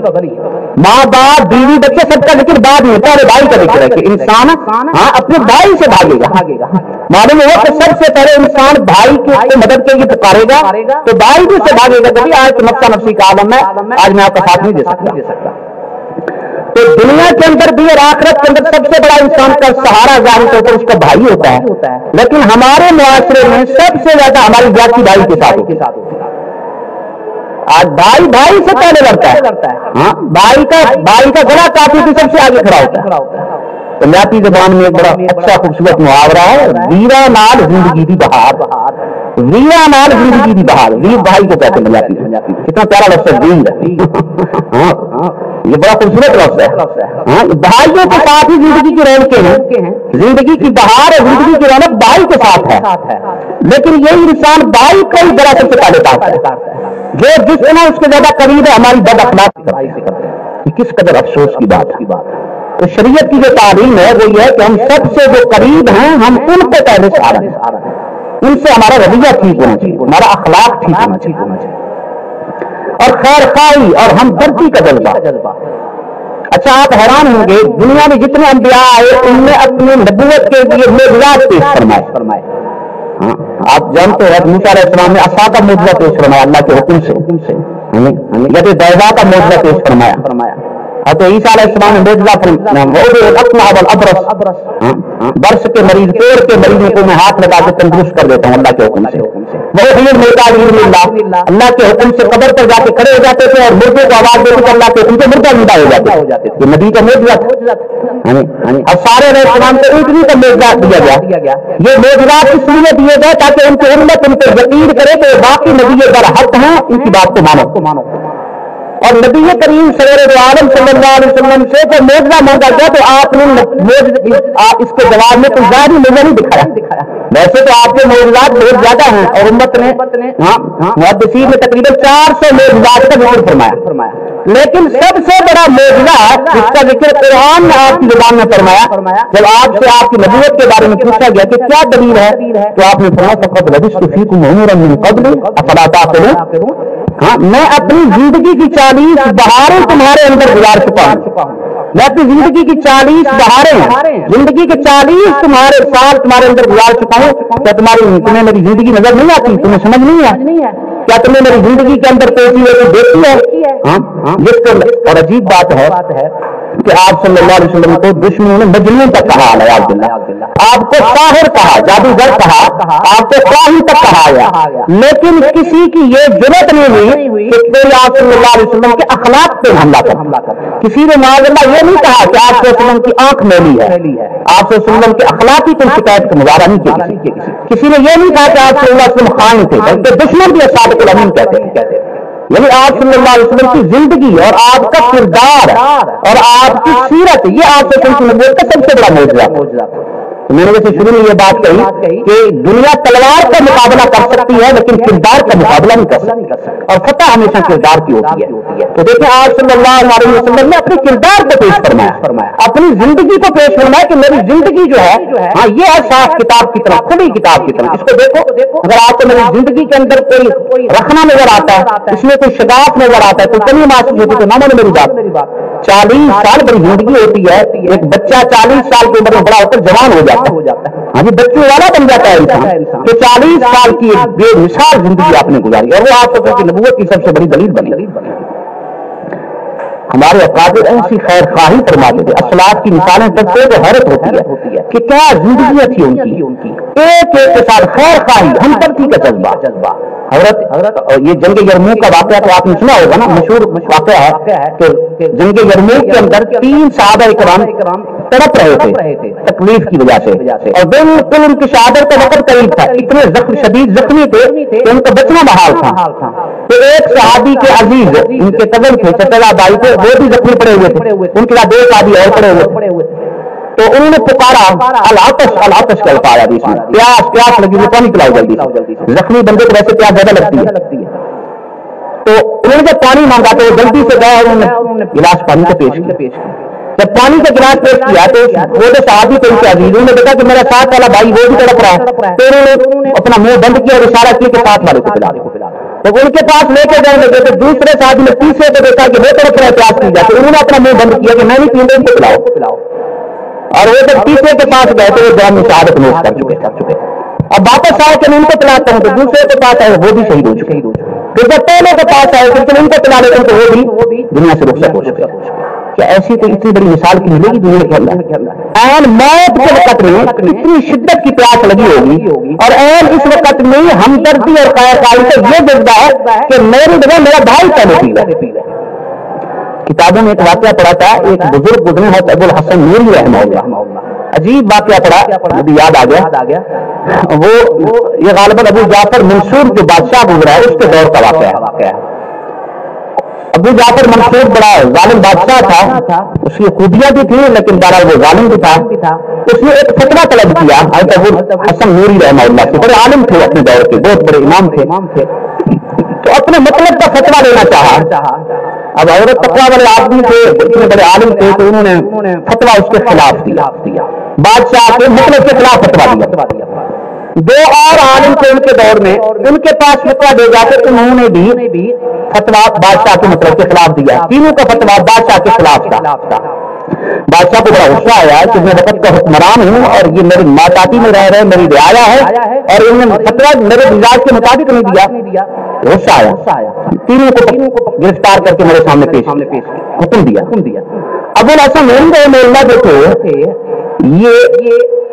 ماں باپ بیوی بچے سب کا ذکر بعد میں، پہلے بھائی کا ذکر ہے کہ انسان اپنے بھائی سے بھاگے گا۔ معلوم ہوا کہ سب سے پہلے انسان بھائی کی مدد کے لیے پکارے گا تو بھائی بھی سے بھاگے گا، کبھی آج نفسا نفسی کا عالم ہے، آج میں آپ کا ساتھ نہیں دے سکتا۔ تو دنیا کے اندر بھی اور آخرت کے اندر سب سے بڑا انسان کا سہارا ظاہر طور پر اس کا بھائی ہوتا ہے، لیکن ہمارے معاشرے میں سب سے زیادہ ہماری جاتی بھائی کے ساتھ ہوتی ہے۔ آج بھائی سے پہلے لڑتا ہے، ہاں بھائی کا گلا کافی کی سب سے آگے کھڑا ہوتا ہے۔ پنجابی زبان میں ایک بڑا اچھا خوبصورت محاورہ ہے، ویرا نال زندگی دی بہار، ویرا نال زندگی دی بہار، ویر بھائی کو کہتے ہیں پنجابی، کتنا پیارا لفظ ہے ویر، یہ بڑا خوبصورت لفظ ہے۔ بھائیوں کے ساتھ ہی زندگی کی رونقیں ہیں، زندگی کی بہار اور زندگی کی رونق بھائی کے ساتھ ہے، لیکن یہ انسان بھائی کو ہی ذرا سب سے پہلے کاٹتا ہے، جو جس طرح اس کے زیادہ قریب ہے ہماری بد اخلاقی سے کرتے ہیں۔ یہ کس قدر افسوس کی بات ہے۔ تو شریعت کی جو تعلیم ہے وہ یہ ہے کہ ہم سب سے جو قریب ہیں ہم ان کو پہلے سہارا دیں، ان سے ہمارا رویہ ٹھیک ہونا چاہیے، ہمارا اخلاق ٹھیک ہونا چاہیے، اور خیر خواہی اور ہمدردی کا جذبہ۔ اچھا آپ حیران ہوں گے دنیا میں جتنے انبیاء آئے ان نے اپنی نبوت کے لیے معجزات پیش فرمائے۔ آپ جانتے ہیں موسیٰ علیہ السلام نے عصا کا معجزہ پیش فرمایا اللہ کے حکم سے، یا پھر بیضا کا معجزہ پیش فرمایا، تو عیسیٰ علیہ السلام نے برس کے مریض پیڑ کے مریضوں کو میں ہاتھ لگا کے تندرست کر دیتا ہوں اللہ کے حکم سے، وہ اللہ کے حکم سے قبر پر جا کے کھڑے ہو جاتے تھے اور مردے کو آواز دیتے تھے اللہ کے حکم سے مردہ زندہ ہو جاتے تھے، یہ نبی کا معجزہ۔ اب سارے علیہ السلام کو ایک بھی کا معجزہ دیا گیا، یہ معجزات اس لیے دیے گئے تاکہ ان کی امت ان کو یقین کرے کہ باقی نبی در حق ہیں، ان کی بات کو مانو۔ اور نبی کریم سرور عالم صلی اللہ علیہ وسلم سے کوئی معجزہ مانگا گیا تو آپ نے اس کے جواب میں کوئی ظاہری معجزہ نہیں دکھایا، ویسے تو آپ کے معجزات بہت زیادہ ہیں اور امت نے محدثین نے تقریباً 400 معجزات کا ذکر فرمایا، لیکن سب سے بڑا معجزہ جس کا ذکر قرآن نے آپ کی زبان میں فرمایا، جب آپ سے آپ کی نبوت کے بارے میں پوچھا گیا کہ کیا دلیل ہے تو آپ نے فرمایا فقد لبثت فیکم عمرا من قبل افلا تعقلون، ہاں میں اپنی زندگی کی 40 بہاریں تمہارے اندر گزار چکا ہوں، میں اپنی زندگی کی 40 بہاریں، زندگی کے 40 تمہارے سال تمہارے اندر گزار چکا ہوں، کیا تمہیں میری زندگی نظر نہیں آتی، تمہیں سمجھ نہیں ہے، کیا تمہیں میری زندگی کے اندر کوئی چیز دیکھی ہے؟ جس کو اور عجیب بات ہے کہ آپ صلی اللہ علیہ وسلم کو دشمنوں نے مجنون تک کہا ہے، آپ کو ساحر کہا، جادوگر کہا، آپ کو کاہن تک کہا گیا، لیکن کسی کی یہ جرأت نہیں ہوئی کہ کوئی آپ صلی اللہ علیہ وسلم کے اخلاق پہ حملہ کر۔ کسی نے معاذ اللہ یہ نہیں کہا کہ آپ صلی اللہ علیہ وسلم کی آنکھ میلی ہے، آپ صلی اللہ علیہ وسلم کے اخلاقی کوئی شکایت کا مظاہرہ نہیں کیا۔ کسی نے یہ نہیں کہا کہ آپ صلی اللہ علیہ وسلم خائن تھے، بلکہ دشمن بھی صادق الامین کہتے ہیں۔ یعنی آپ صلی اللہ علیہ وسلم کی زندگی اور آپ کا کردار اور آپ کی سیرت، یہ آپ صلی اللہ علیہ وسلم کی نبوت کا سب سے بڑا معجزہ۔ میں نے جیسے شروع میں یہ بات کہی کہ دنیا تلوار کا مقابلہ کر سکتی ہے لیکن کردار کا مقابلہ نہیں کر سکتی، اور فتح ہمیشہ کردار کی ہوتی ہے۔ تو دیکھیں آپ صلی اللہ علیہ وسلم نے اپنے کردار کو پیش فرمایا، اپنی زندگی کو پیش فرمایا کہ میری زندگی جو ہے ہاں یہ ہے صاف کتاب کی طرح، کھلی کتاب کی طرح، اس کو دیکھو۔ اگر آپ کو میری زندگی کے اندر کوئی رکھنا نظر آتا ہے، اس میں کوئی شگاف نظر آتا ہے، کوئی کمی محسوس ہوتی ہے تو نہ مانو میری بات۔ 40 سال بڑی زندگی ہوتی ہے، ایک بچہ 40 سال کی عمر میں بڑا ہو کر جوان ہو جاتا ہے، ہاں جی بچوں والا بن جاتا ہے انسان۔ تو 40 سال کی ایک بے مثال زندگی آپ نے گزاری، اور وہ آپ کی نبوت کی سب سے بڑی دلیل بنی۔ ہمارے اکابر ایسی خیر خواہی فرماتے تھے، اصلاح کی مثالیں کرتے تو حیرت ہوتی ہے کہ کیا زندگیاں تھی ان کی، ایک ایک کے ساتھ خیر خواہی، ہمدردی کا جذبہ۔ حضرت یہ جنگ یرموک کا واقعہ تو آپ نے سنا ہوگا نا، مشہور واقعہ ہے کہ جنگ یرموک کے اندر 3 صحابہ کرام تڑپ رہے تھے تکلیف کی وجہ سے، اور بالکل ان کی شہادت کا وقت قریب تھا، اتنے شدید زخمی تھے کہ ان کا بچنا محال تھا۔ تو ایک صحابی کے عزیز ان کے قدم تھے، چچا بھائی تھے، وہ بھی زخمی پڑے ہوئے تھے، ان کے بعد 2 صحابی اور پڑے ہوئے، تو انہوں نے پکارا العطش کا پایا، بیچ میں پیاس لگی ہوئی، پانی پلاؤ جلدی سے۔ زخمی بندے کو ویسے پیاس زیادہ لگتی ہے، تو انہوں نے جب پانی مانگا تو وہ جلدی سے گیا، انہوں نے گلاس پانی کا پیش کیا۔ جب پانی کا گلاس پیش کیا تو وہ جو صحابی تھے ان کے عزیز، انہوں نے دیکھا کہ میرا ساتھ والا بھائی وہ بھی تڑپ رہا ہے، تو انہوں نے اپنا منہ بند کیا اور اشارہ کیا کہ ساتھ والے کو پلا دو۔ تو ان کے پاس لے کے جانے لگے تو دوسرے صحابی نے تیسرے کو دیکھا کہ وہ تڑپ رہا ہے پیاس کی جاتی، انہوں نے اپنا منہ بند کیا کہ میں نہیں پیوں، ان کو پلاؤ۔ اور وہ جب تیسرے کے پاس گئے تو وہ جان میں شہادت نوش کر چکے۔ اب واپس آئے کہ میں ان کو پلاتا ہوں تو دوسرے کے پاس آئے وہ بھی شہید ہو چکے، پھر جب پہلے کے پاس آئے پھر ان کو پلا لیتے ہیں تو وہ بھی دنیا سے رخصت ہو چکے۔ کیا ایسی کوئی اتنی بڑی مثال کی ملے گی دنیا کے اندر؟ عین موت کے وقت میں اتنی شدت کی پیاس لگی ہوگی، اور عین اس وقت میں ہمدردی اور خیر خواہی سے یہ جذبہ ہے کہ میری بجائے میرا بھائی پہلے پی لے۔ کتابوں میں ایک واقعہ پڑھا تھا، ایک بزرگ گزرے ہیں ابو الحسن نوری رحمہ اللہ، عجیب واقعہ پڑھا، مجھے یاد آ گیا، وہ یہ غالباً ابو جعفر منصور جو بادشاہ گزرا ہے اس کے دور کا واقعہ ہے۔ ابو جعفر منصور بڑا ظالم بادشاہ تھا، اس کی خوبیاں بھی تھیں لیکن بہرحال وہ ظالم بھی تھا۔ اس نے ایک فتویٰ طلب کیا حضرت ابو حسن نوری رحمہ اللہ سے، بڑے عالم تھے اپنے دور کے، بہت بڑے امام تھے، تو اپنے مطلب کا فتویٰ لینا چاہا۔ اب حضرت تقویٰ والے آدمی تھے، اتنے بڑے عالم تھے، تو انہوں نے فتویٰ اس کے خلاف دیا، بادشاہ کے مطلب کے خلاف فتویٰ دیا۔ 2 اور عالم تھے ان کے دور میں، ان کے پاس فتویٰ دے جاتے، انہوں نے بھی فتویٰ بادشاہ کے مطلب کے خلاف دیا، تینوں کا فتویٰ بادشاہ کے خلاف تھا۔ بادشاہ کو بڑا غصہ آیا کہ میں وقت کا حکمران ہوں اور یہ میری ماتاتی میں رہ رہے، میری رعایا ہے، اور انہوں نے فتویٰ میرے مزاج کے مطابق نہیں دیا۔ غصہ آیا، تینوں کو گرفتار کر کے میرے سامنے پیش حکم دیا۔ ابو الحسن نوری رحمہ اللہ جو تھے یہ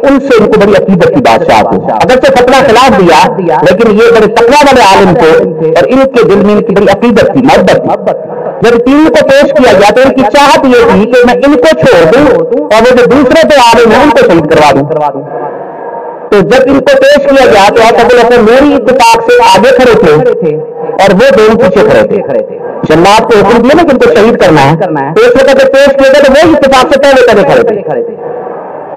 ان سے ان کو بڑی عقیدت کی بادشاہ کو، اگرچہ فتویٰ خلاف دیا لیکن یہ بڑے تقویٰ والے عالم تھے اور ان کے دل میں ان کی بڑی عقیدت تھی، محبت تھی۔ جب تینوں کو پیش کیا گیا تو ان کی چاہت یہ تھی کہ میں ان کو چھوڑ دوں اور وہ جو دوسرے پہ عالم ہیں ان کو شہید کروا دوں۔ تو جب ان کو پیش کیا گیا تو ابو الحسن نوری اتفاق سے آگے کھڑے تھے اور وہ دونوں پیچھے کھڑے تھے۔ جناب کو حکم دیا نا کہ ان کو شہید کرنا ہے، تو اس وقت جب پیش کیا گیا تو وہ اتفاق سے پہلے کھڑے تھے۔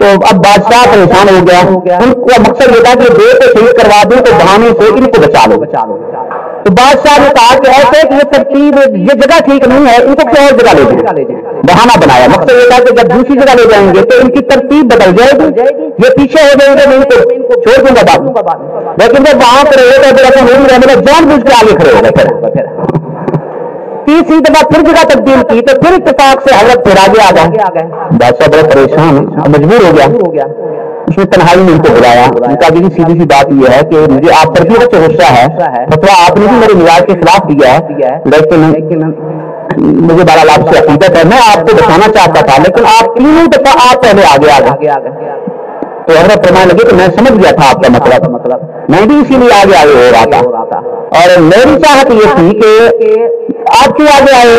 تو اب بادشاہ پریشان ہو گیا، ان کا مقصد یہ تھا کہ 2 کو شہید کروا دوں تو بہانے سے ان کو بچا لو۔ تو بادشاہ نے کہا کہ ایسے کہ یہ ترتیب یہ جگہ ٹھیک نہیں ہے، ان کو کیا اور جگہ لے جائیں، بہانہ بنایا۔ مقصد یہ تھا کہ جب دوسری جگہ لے جائیں گے تو ان کی ترتیب بدل جائے گی، یہ پیچھے ہو جائیں گے، میں ان کو چھوڑ دوں گا بعد۔ لیکن جب وہاں پر رہے تو جان بوجھ کے آگے کھڑے ہو گئے۔ تیسری دفعہ پھر جگہ تبدیل کی تو پھر اتفاق سے حضرت پھر آگے آ گئے۔ بادشاہ بڑا پریشان مجبور ہو گیا، اس نے تنہائی میں ان کو بلایا، ان کا بھی سیدھی سی بات یہ ہے کہ مجھے آپ پر بھی غصہ ہے، فتویٰ آپ نے بھی میرے مزاج کے خلاف دیا ہے، لیکن مجھے بہرحال آپ سے عقیدت ہے، میں آپ کو بتانا چاہتا تھا، لیکن آپ تینوں دفعہ آپ پہلے آگے آ گئے. تو حضرت فرمانے لگے کہ میں سمجھ گیا تھا آپ کا مطلب، میں بھی اسی لیے آگے ہو رہا تھا، اور میری چاہت یہ تھی کہ آپ کیوں آگے آئے،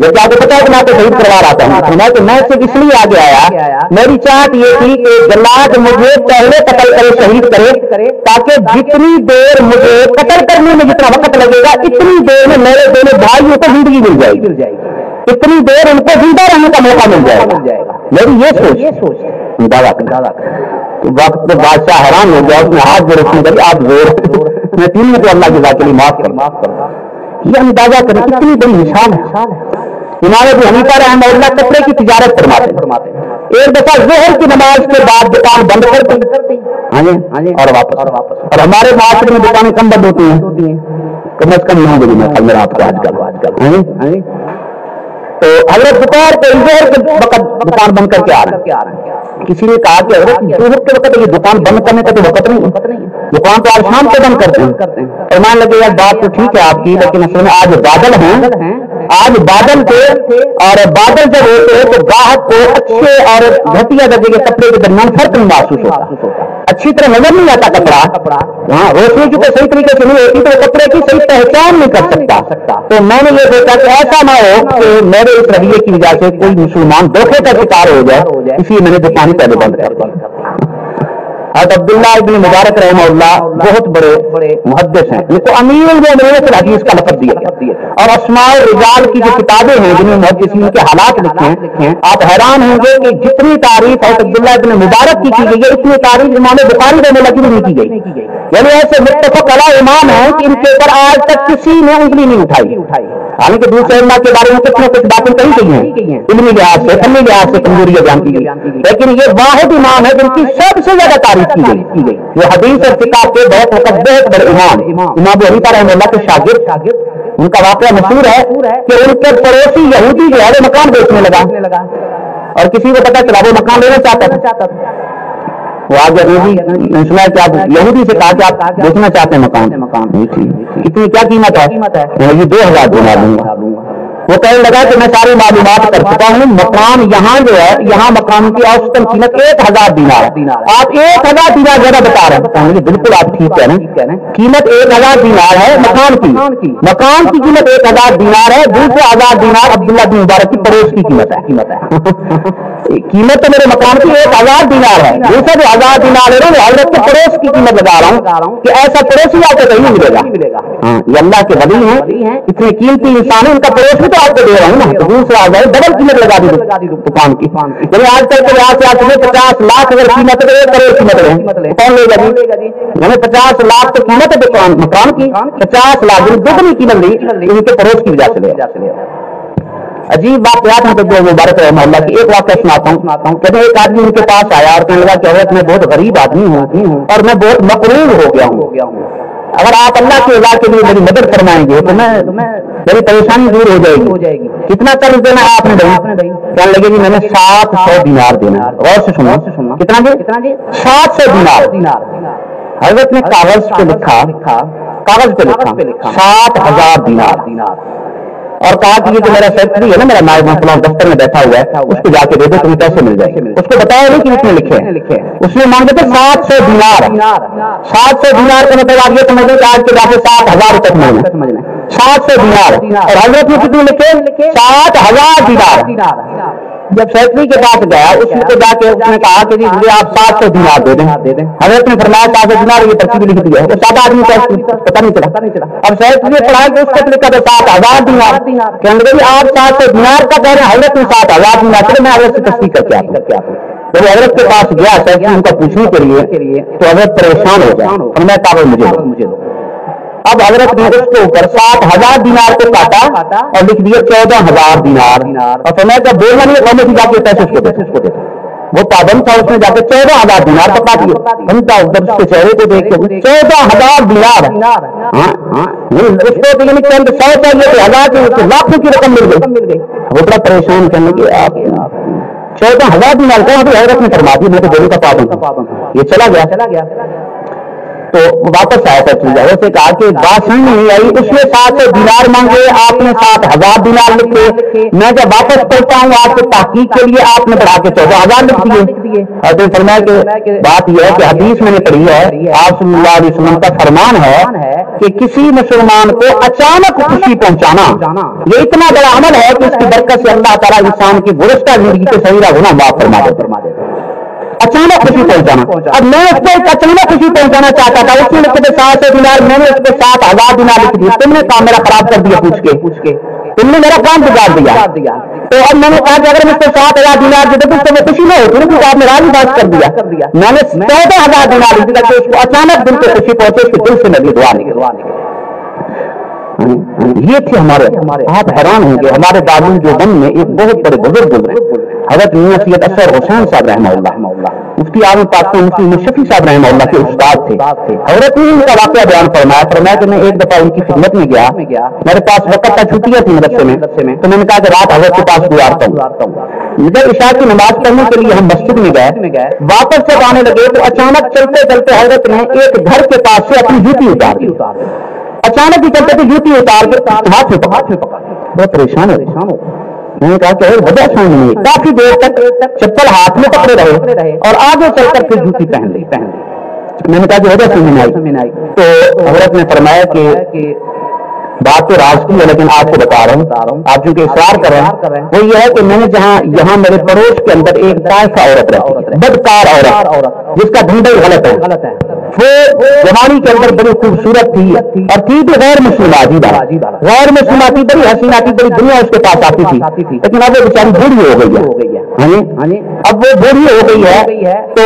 جب آپ کو پتا ہے کہ میں تو شہید کروا رہا تھا. تو میں صرف اس لیے آگے آیا، میری چاہت یہ تھی کہ جلاد مجھے پہلے قتل کرے، شہید کرے، تاکہ جتنی دیر مجھے قتل کرنے میں جتنا وقت لگے گا اتنی دیر میں میرے دونوں بھائیوں کو زندگی مل جائے گی، اتنی دیر ان کو زندہ رہنے کا موقع مل جائے گا. میری یہ سوچ وقت بادشاہ حیران ہو گیا، اس نے ہاتھ جوڑے اس نے آپ زور میں تین کو اللہ کی ذات کے لیے معاف کر. یہ اندازہ کریں اتنی بڑی مثال ہے. امام ابو حنیفہ رحمہ اللہ کپڑے کی تجارت فرماتے ہیں. ایک دفعہ ظہر کی نماز کے بعد دکان بند کرتے اور واپس، اور ہمارے معاشرے میں دکانیں کم بند ہوتی ہیں، کم از کم 9 بجے میں کل میرا آپ کو آج کل. تو حضرت دوپہر کو ظہر کے وقت دکان بند کر کے آ رہے ہیں. کسی نے کہا کہ حضرت ظہر کے وقت یہ دکان بند کرنے کا تو وقت نہیں، دکان تو آج شام کو بند کرتے ہیں. اور مان لگے یار بات تو ٹھیک ہے آپ کی، لیکن اصل میں آج بادل ہیں، آج بادل تھے، اور بادل جب ہوتے ہیں تو گاہک کو اچھے اور گھٹیا درجے کے کپڑے کے درمیان فرق نہیں محسوس ہوتا، اچھی طرح نظر نہیں آتا کپڑا. ہاں روشنی کی تو صحیح طریقے سے نہیں ہوتی تو کپڑے کی صحیح پہچان نہیں کر سکتا. تو میں نے یہ سوچا کہ ایسا نہ ہو کہ میرے اس رویے کی وجہ سے کوئی مسلمان دھوکے کا شکار ہو جائے، اس لیے میں نے دکان پہلے بند کر دی. حضرت عبداللہ ابن مبارک رحمہ اللہ بہت بڑے محدث ہیں، ان کو امیر الحدیث کا لقب دیا گیا. اور اسماء الرجال کی جو کتابیں ہیں جن میں محدثین کے حالات لکھے ہیں، آپ حیران ہوں گے کہ جتنی تعریف حضرت عبداللہ ابن مبارک کی گئی ہے اتنی تعریف امام بخاری رحمہ اللہ کی نہیں کی گئی. یعنی ایسے متفق علیہ امام ہیں کہ ان کے اوپر آج تک کسی نے انگلی نہیں اٹھائی. حالانکہ دوسرے علماء کے بارے میں کچھ نہ کچھ باتیں کہی گئی ہیں، علمی لحاظ سے فنی لحاظ سے کمزوریاں بیان کی گئی، لیکن یہ واحد امام ہے جن کی سب سے زیادہ تعریف کی گئی. جو حدیث اور فقہ کے بہت بڑے امام ابو حنیفہ رحمہ اللہ کے شاگرد، ان کا واقعہ مشہور ہے کہ ان کے پڑوسی یہودی جو ہے وہ مکان بیچنے لگا، اور کسی کو پتا چلا وہ مکان لینا چاہتا تھا. وہ آگے میں سنا کہ آپ یہودی سے کہا کہ آپ بیچنا چاہتے ہیں مکان، اتنی کیا قیمت ہے؟ یہ 2000 دینار دوں گا. وہ کہنے لگا کہ میں ساری معلومات کر چکا ہوں، مکان یہاں جو ہے یہاں مکان کی اوسطن قیمت 1000 دینار ہے، آپ 1000 دینار زیادہ بتا رہے ہیں. بالکل آپ ٹھیک ہے نا، قیمت 1000 دینار ہے مکان کی قیمت 1000 دینار ہے. دوسرے 1000 دینار عبداللہ بن مبارک کی پڑوس کی قیمت ہے. قیمت تو میرے مکان کی 1000 دینار ہے، دوسرا جو 1000 دینار ہے وہ حضرت کے پڑوس کی قیمت لگا رہا ہوں کہ ایسا پڑوسی آپ کو کہیں نہیں ملے گا. یہ اللہ کے ولی ہیں، اتنے قیمتی انسان ہیں، ان کا پڑوس بھی تو آپ کو دے رہا ہوں نا. تو دوسرا آ جائے ڈبل قیمت لگا دی دکان کی. یعنی آج کل کے لحاظ سے آپ 50 لاکھ اگر قیمت ہے 1 کروڑ قیمت ہے، کون لے گا جی؟ یعنی 50 لاکھ تو قیمت ہے مکان کی، 50 لاکھ دگنی قیمت لی ان کے پڑوس کی وجہ سے. عجیب واقعات ہیں تو مبارک رحمہ اللہ کی. ایک واقعہ سناتا ہوں کہ ایک آدمی ان کے پاس آیا اور کہنے لگا کہ حضرت میں بہت غریب آدمی ہوں اور میں بہت مقروض ہو گیا ہوں، اگر آپ اللہ کے رضا کے لیے میری مدد فرمائیں گے تو میری پریشانی دور ہو جائے گی. کتنا قرض دینا ہے آپ نے؟ کہنے لگے جی میں نے 700 دینار دینا. غور سے سنو، کتنا جی؟ 700 دینار. حضرت نے کاغذ پہ لکھا 7000 دینار اور کہا کہ یہ جو میرا سیکرٹری ہے نا، میرا نائب فلاں دفتر میں بیٹھا ہوا ہے، اس کو جا کے دے دو تمہیں پیسے مل جائے. اس کو بتایا نہیں کہ اتنے لکھے، اس نے مانگے تھے 700 دینار. 700 دینار کا مطلب آپ یہ سمجھ لیں کہ آج کے جا کے 7000 روپے سمجھ لیں. 700 دینار اور حضرت نے کتنے لکھے؟ 7000 دینار. جب سیکرٹری کے پاس گیا اس کو جا کے اس نے کہا کہ جی مجھے آپ 700 دینار دے دیں. حضرت نے فرمایا 700 دینار یہ ترتیب لکھ دی ہے. وہ سادہ آدمی کو پتہ نہیں چلا. اب سیکرٹری نے پڑھا کہ اس کو لکھا تھا 7000 دینار. کہنے لگے آپ 700 دینار کا کہہ رہے ہیں، حضرت نے 7000 دینار. چلے میں حضرت سے تصدیق کر کے آپ جب حضرت کے پاس گیا سیکرٹری ان کا پوچھنے کے لیے تو حضرت پریشان ہو گیا اور میں کاغذ مجھے دو. اب حضرت نے اس کے اوپر 7000 دینار کو کاٹا اور لکھ دیا 14000 دینار. اور فرمایا جب بولنا نہیں قوموں کی جا کے پیسے اس کو دے. وہ پابند تھا، اس نے جا کے 14000 دینار کا کاٹ دیا. ہم کا ادھر کے چہرے کو دیکھ کے 14000 دینار. اس کو یعنی چند 100 چاہیے تھے، 1000 کے لاکھوں کی رقم مل گئی. وہ بڑا پریشان کرنے کے آپ 14000 دینار کا حضرت نے فرما دی میں تو دونوں کا پابند. یہ چلا گیا. تو واپس آیا تھا چیز اسے کہا کہ بات سمجھ نہیں آئی، اس نے 700 دینار مانگے، آپ نے 7,000 دینار لکھے، میں جب واپس پڑھتا ہوں آپ کے تحقیق کے لیے آپ نے بڑھا کے 14,000 لکھ دیے۔ اور فرمایا کہ بات یہ ہے کہ حدیث میں نے پڑھی ہے، آپ صلی اللہ علیہ وسلم کا فرمان ہے کہ کسی مسلمان کو اچانک خوشی پہنچانا یہ اتنا بڑا عمل ہے کہ اس کی برکت سے اللہ تعالیٰ انسان کی گزشتہ زندگی کے صغیرہ گناہ معاف فرما دیتے۔ اچانک خوشی پہنچانا، اب میں اس کو اچانک خوشی پہنچانا چاہتا تھا، اس نے لکھے تھے 700 دینار، میں نے اس کو 7,000 دینار لکھ دیا، تم نے کام میرا خراب کر دیا پوچھ کے، تم نے میرا کام بگاڑ دیا۔ تو اب میں نے کہا کہ اگر میں اس کو 7,000 دینار دے دوں تو میں خوشی نہ ہوتی نا، کیونکہ آپ نے راضی بات کر دیا، میں نے 14,000 دینار لکھ دیا کہ اس کو اچانک دل پہ خوشی پہنچے، اس کے دل سے لگی دعا نکلی۔ یہ تھے ہمارے، آپ حیران ہوں گے، ہمارے دارال دیوبند میں ایک بہت بڑے بزرگ گزرے، حضرت میاں سید اصغر حسین صاحب رحمہ اللہ، مفتی اعظم پاکستان مفتی مشفی صاحب رحمہ اللہ کے استاد تھے۔ حضرت نے ان کا واقعہ بیان فرمایا کہ میں ایک دفعہ ان کی خدمت میں گیا، میرے پاس وقت تھا، چھٹیاں تھیں مدرسے میں، تو میں نے کہا کہ رات حضرت کے پاس گزارتا ہوں۔ جب عشاء کی نماز پڑھنے کے لیے ہم مسجد میں گئے، واپس جب آنے لگے تو اچانک چلتے چلتے حضرت نے ایک گھر کے پاس سے اپنی جوتی اتار دی، اچانک ہی چلتے تھے جوتی اتار کے ہاتھ میں پکڑ، بہت پریشان ہو۔ میں نے کہا کہ وجہ سمجھ نہیں، کافی دیر تک چپل ہاتھ میں پکڑے رہے اور آگے چل کر پھر جوتی پہن لی۔ میں نے کہا کہ وجہ سمجھ نہیں آئی، تو حضرت نے فرمایا کہ بات تو راز کی ہے لیکن آپ کو بتا رہا ہوں، آپ چونکہ اصرار کر رہے ہیں، وہ یہ ہے کہ میں نے یہاں میرے پڑوس کے اندر ایک طائفہ عورت رہتی ہے، بدکار عورت جس کا دھندا غلط ہے، وہ جوانی کے اندر بڑی خوبصورت تھی اور تھی بھی غیر مسلمہ، غیر مسلمہ تھی، بڑی حسینہ تھی، بڑی دنیا اس کے پاس آتی تھی، لیکن اب وہ بیچاری بوڑھی ہو گئی ہے، اب وہ بوڑھی ہو گئی ہے، تو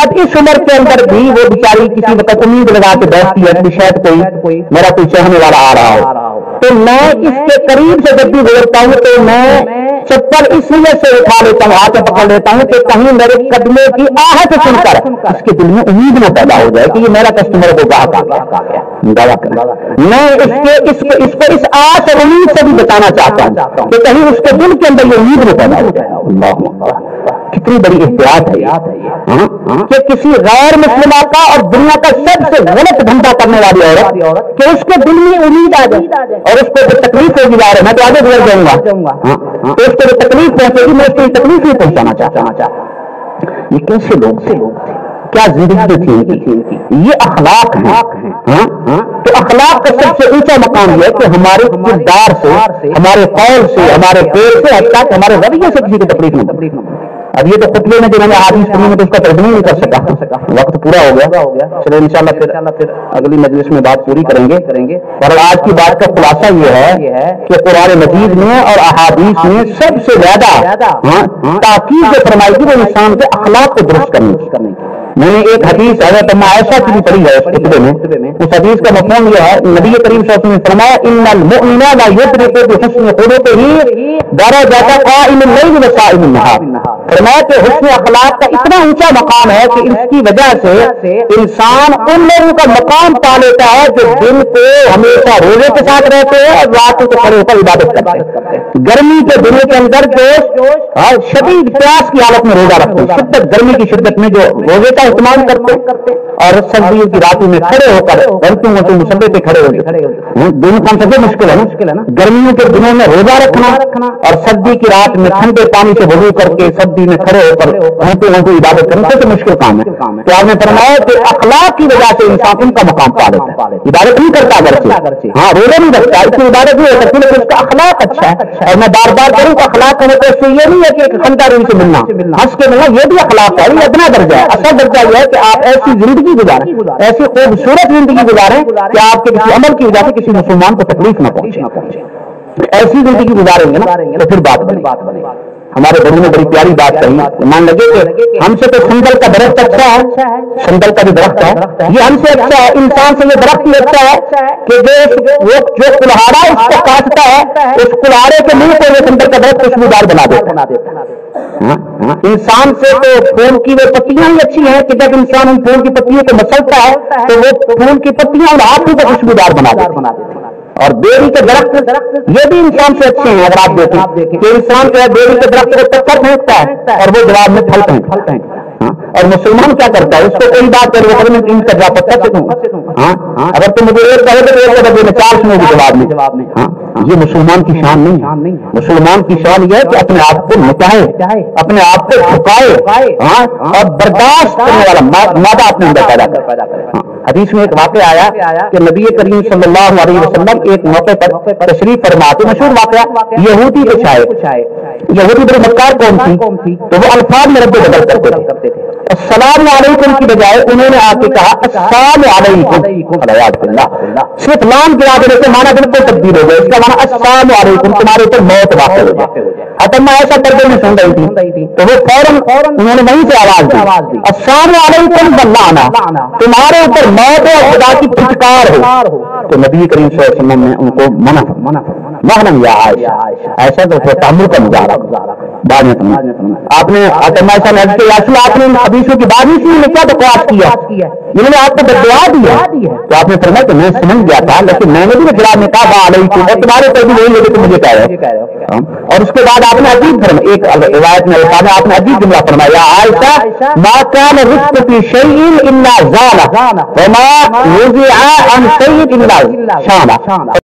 اب اس عمر کے اندر بھی وہ بیچاری کسی وقت امید لگا کے بیٹھتی ہے کہ شاید کوئی میرا کوئی چاہنے والا آ رہا ہو، تو میں اس کے قریب سے جب بھی گزرتا ہوں تو میں چپل اس لیے سے اٹھا لیتا ہوں، ہاتھ پکڑ لیتا ہوں کہ کہیں میرے قدموں کی آہٹ سن کر اس کے دل میں امید نہ پیدا ہو جائے کہ یہ میرا کسٹمر کو گاہک آ گیا۔ میں اس کو اس آس اور امید سے بھی بچانا چاہتا ہوں کہ کہیں اس کے دل کے اندر یہ امید نہ پیدا ہو جائے۔ اللہ کتنی بڑی احتیاط ہے کہ کسی غیر مسلمہ کا اور دنیا کا سب سے غلط دھندا کرنے والی عورت کہ اس کے دل میں امید آ جائے اور اس کو جو تکلیف ہوگی جا رہے میں تو آگے گزر جاؤں گا، تو اس کو جو تکلیف پہنچے گی میں اس کو تکلیف نہیں پہنچانا چاہتا۔ یہ کیسے لوگ تھے، کیا زندگی تھی، یہ اخلاق ہیں۔ تو اخلاق کا سب سے اونچا مقام یہ ہے کہ ہمارے کردار سے، ہمارے قول سے، ہمارے پیٹ سے، حتیٰ کہ ہمارے رویے سے کسی کو تکلیف نہ۔ اب یہ تو خطبے میں جو میں نے حدیث پڑھی میں تو اس کا ترجمہ نہیں کر سکا، وقت پورا ہو گیا، چلو انشاءاللہ پھر اگلی مجلس میں بات پوری کریں گے۔ اور آج کی بات کا خلاصہ یہ ہے کہ قرآن مجید میں اور احادیث میں سب سے زیادہ تاکید جو فرمائی گئی وہ انسان کے اخلاق کو درست کرنے کی۔ میں نے ایک حدیث حضرت ام عائشہ کی بھی پڑھی ہے اس خطبے میں، اس حدیث کا مفہوم یہ ہے، نبی کریم صلی اللہ علیہ وسلم نے فرمایا ان المؤمن لا يدرك بحسن خلقه درجات قائم الليل وصائم النهار، فرمایا کہ حسن اخلاق کا اتنا اونچا مقام ہے کہ اس کی وجہ سے انسان ان لوگوں کا مقام پا لیتا ہے جو دن کو ہمیشہ روزے کے ساتھ رہتے ہیں اور رات کو کھڑے ہو کر عبادت کرتے ہیں۔ گرمی کے دنوں کے اندر جو شدید پیاس کی حالت میں روزہ رکھتے ہیں، شدت گرمی کی شدت میں جو روزے کا اہتمام کرتے اور سردیوں کی راتوں میں کھڑے ہو کر گھنٹوں گھنٹوں مسلے پہ کھڑے ہوتے، دونوں کام سب سے مشکل ہے نا، گرمیوں کے دنوں میں روزہ رکھنا اور سردی کی رات میں ٹھنڈے پانی سے وضو کر کے سردی میں کھڑے ہو کر گھنٹوں گھنٹوں عبادت کرنا سب سے مشکل کام ہے۔ تو آپ نے فرمایا کہ اخلاق کی وجہ سے انسان ان کا مقام پا لیتا ہے، عبادت نہیں کرتا اگرچہ، ہاں روزہ نہیں رکھتا، اس کی عبادت نہیں ہو سکتی لیکن اس کا اخلاق اچھا ہے۔ اور میں بار بار کروں کہ اخلاق کا مطلب سے یہ نہیں ہے کہ خندہ روی سے ملنا، ہنس کے ملنا، یہ بھی اخلاق ہے، یہ ادنا درجہ ہے۔ اصل درجہ یہ ہے کہ آپ ایسی زندگی گزاریں، ایسی خوبصورت زندگی گزاریں کہ آپ کے کسی عمل کی وجہ سے کسی مسلمان کو تکلیف نہ پہنچے۔ ایسی زندگی گزاریں گے نا تو پھر بات بنے۔ ہمارے بڑوں نے بڑی پیاری بات کہی، مان لگے کہ ہم سے تو سندل کا درخت اچھا ہے، سندل کا بھی درخت ہے، یہ ہم سے اچھا ہے، انسان سے یہ درخت ہی اچھا ہے کہ جو کلہاڑا اس کو کاٹتا ہے اس کلہاڑے کے منہ کو وہ سندل کا درخت خوشبودار بنا دیتا ہے۔ انسان سے تو پھول کی وہ پتیاں ہی اچھی ہیں کہ جب انسان ان پھول کی پتیوں کو مسلتا ہے تو وہ پھول کی پتیاں ان ہاتھوں کو خوشبودار بنا دیتی ہیں۔ اور بیری کے درخت یہ بھی انسان سے اچھے ہیں، اگر آپ دیکھیں کہ انسان جو ہے بیری کے درخت کو پتھر پھینکتا ہے اور وہ جواب میں پھل پھینکتا ہے، اور مسلمان کیا کرتا ہے؟ اس کو کوئی بات کرے وہ میں 3 کا جواب پتہ سے دوں. اگر تم مجھے ایک کہے تو ایک کا 4 سنو گے جواب میں. یہ مسلمان کی شان نہیں. مسلمان کی شان یہ ہے کہ اپنے آپ کو مٹائے, اپنے آپ کو جھکائے, اور برداشت کرنے والا مادہ اپنے اندر پیدا کرے. حدیث میں ایک واقعہ آیا کہ نبی کریم صلی اللہ علیہ وسلم ایک موقع پر تشریف فرماتے, مشہور واقعہ, یہودی کچھ آئے. یہودی بڑے مکار قوم تھی, تو وہ الفاظ میں رد و بدل کرتے تھے. السلام علیکم کی بجائے انہوں نے آ کے کہا السلام علیکم. صرف لام گرا دینے سے معنی بالکل تبدیل ہو گیا. اس کا معنی السلام علیکم, تمہارے اوپر موت واقع ہو جائے. اتما ایسا کر میں سن رہی تھی تو وہ فوراً انہوں نے وہیں سے آواز دی السلام علیکم واللعنہ, تمہارے اوپر موت اور خدا کی پھٹکار ہو. تو نبی کریم صلی اللہ علیہ وسلم نے ان کو منع یا ایسا تو تحمل کا مظاہرہ. بعد میں آپ نے آپ نے حدیثوں کی بات نہیں سنی, کیا بکواس کیا, انہوں نے آپ کو بدعا دی ہے. تو آپ نے فرمایا کہ میں سمجھ گیا تھا, لیکن میں نے بھی جواب میں کہا علیکم, اور تمہارے اوپر بھی وہی ہے کہ مجھے کہہ رہے ہو. اور اس کے بعد آپ نے عجیب ایک روایت میں آپ نے عجیب جملہ فرمایا, عائشہ ما كان رزق في شيء الا زال وما نزع عن شيء الا شان.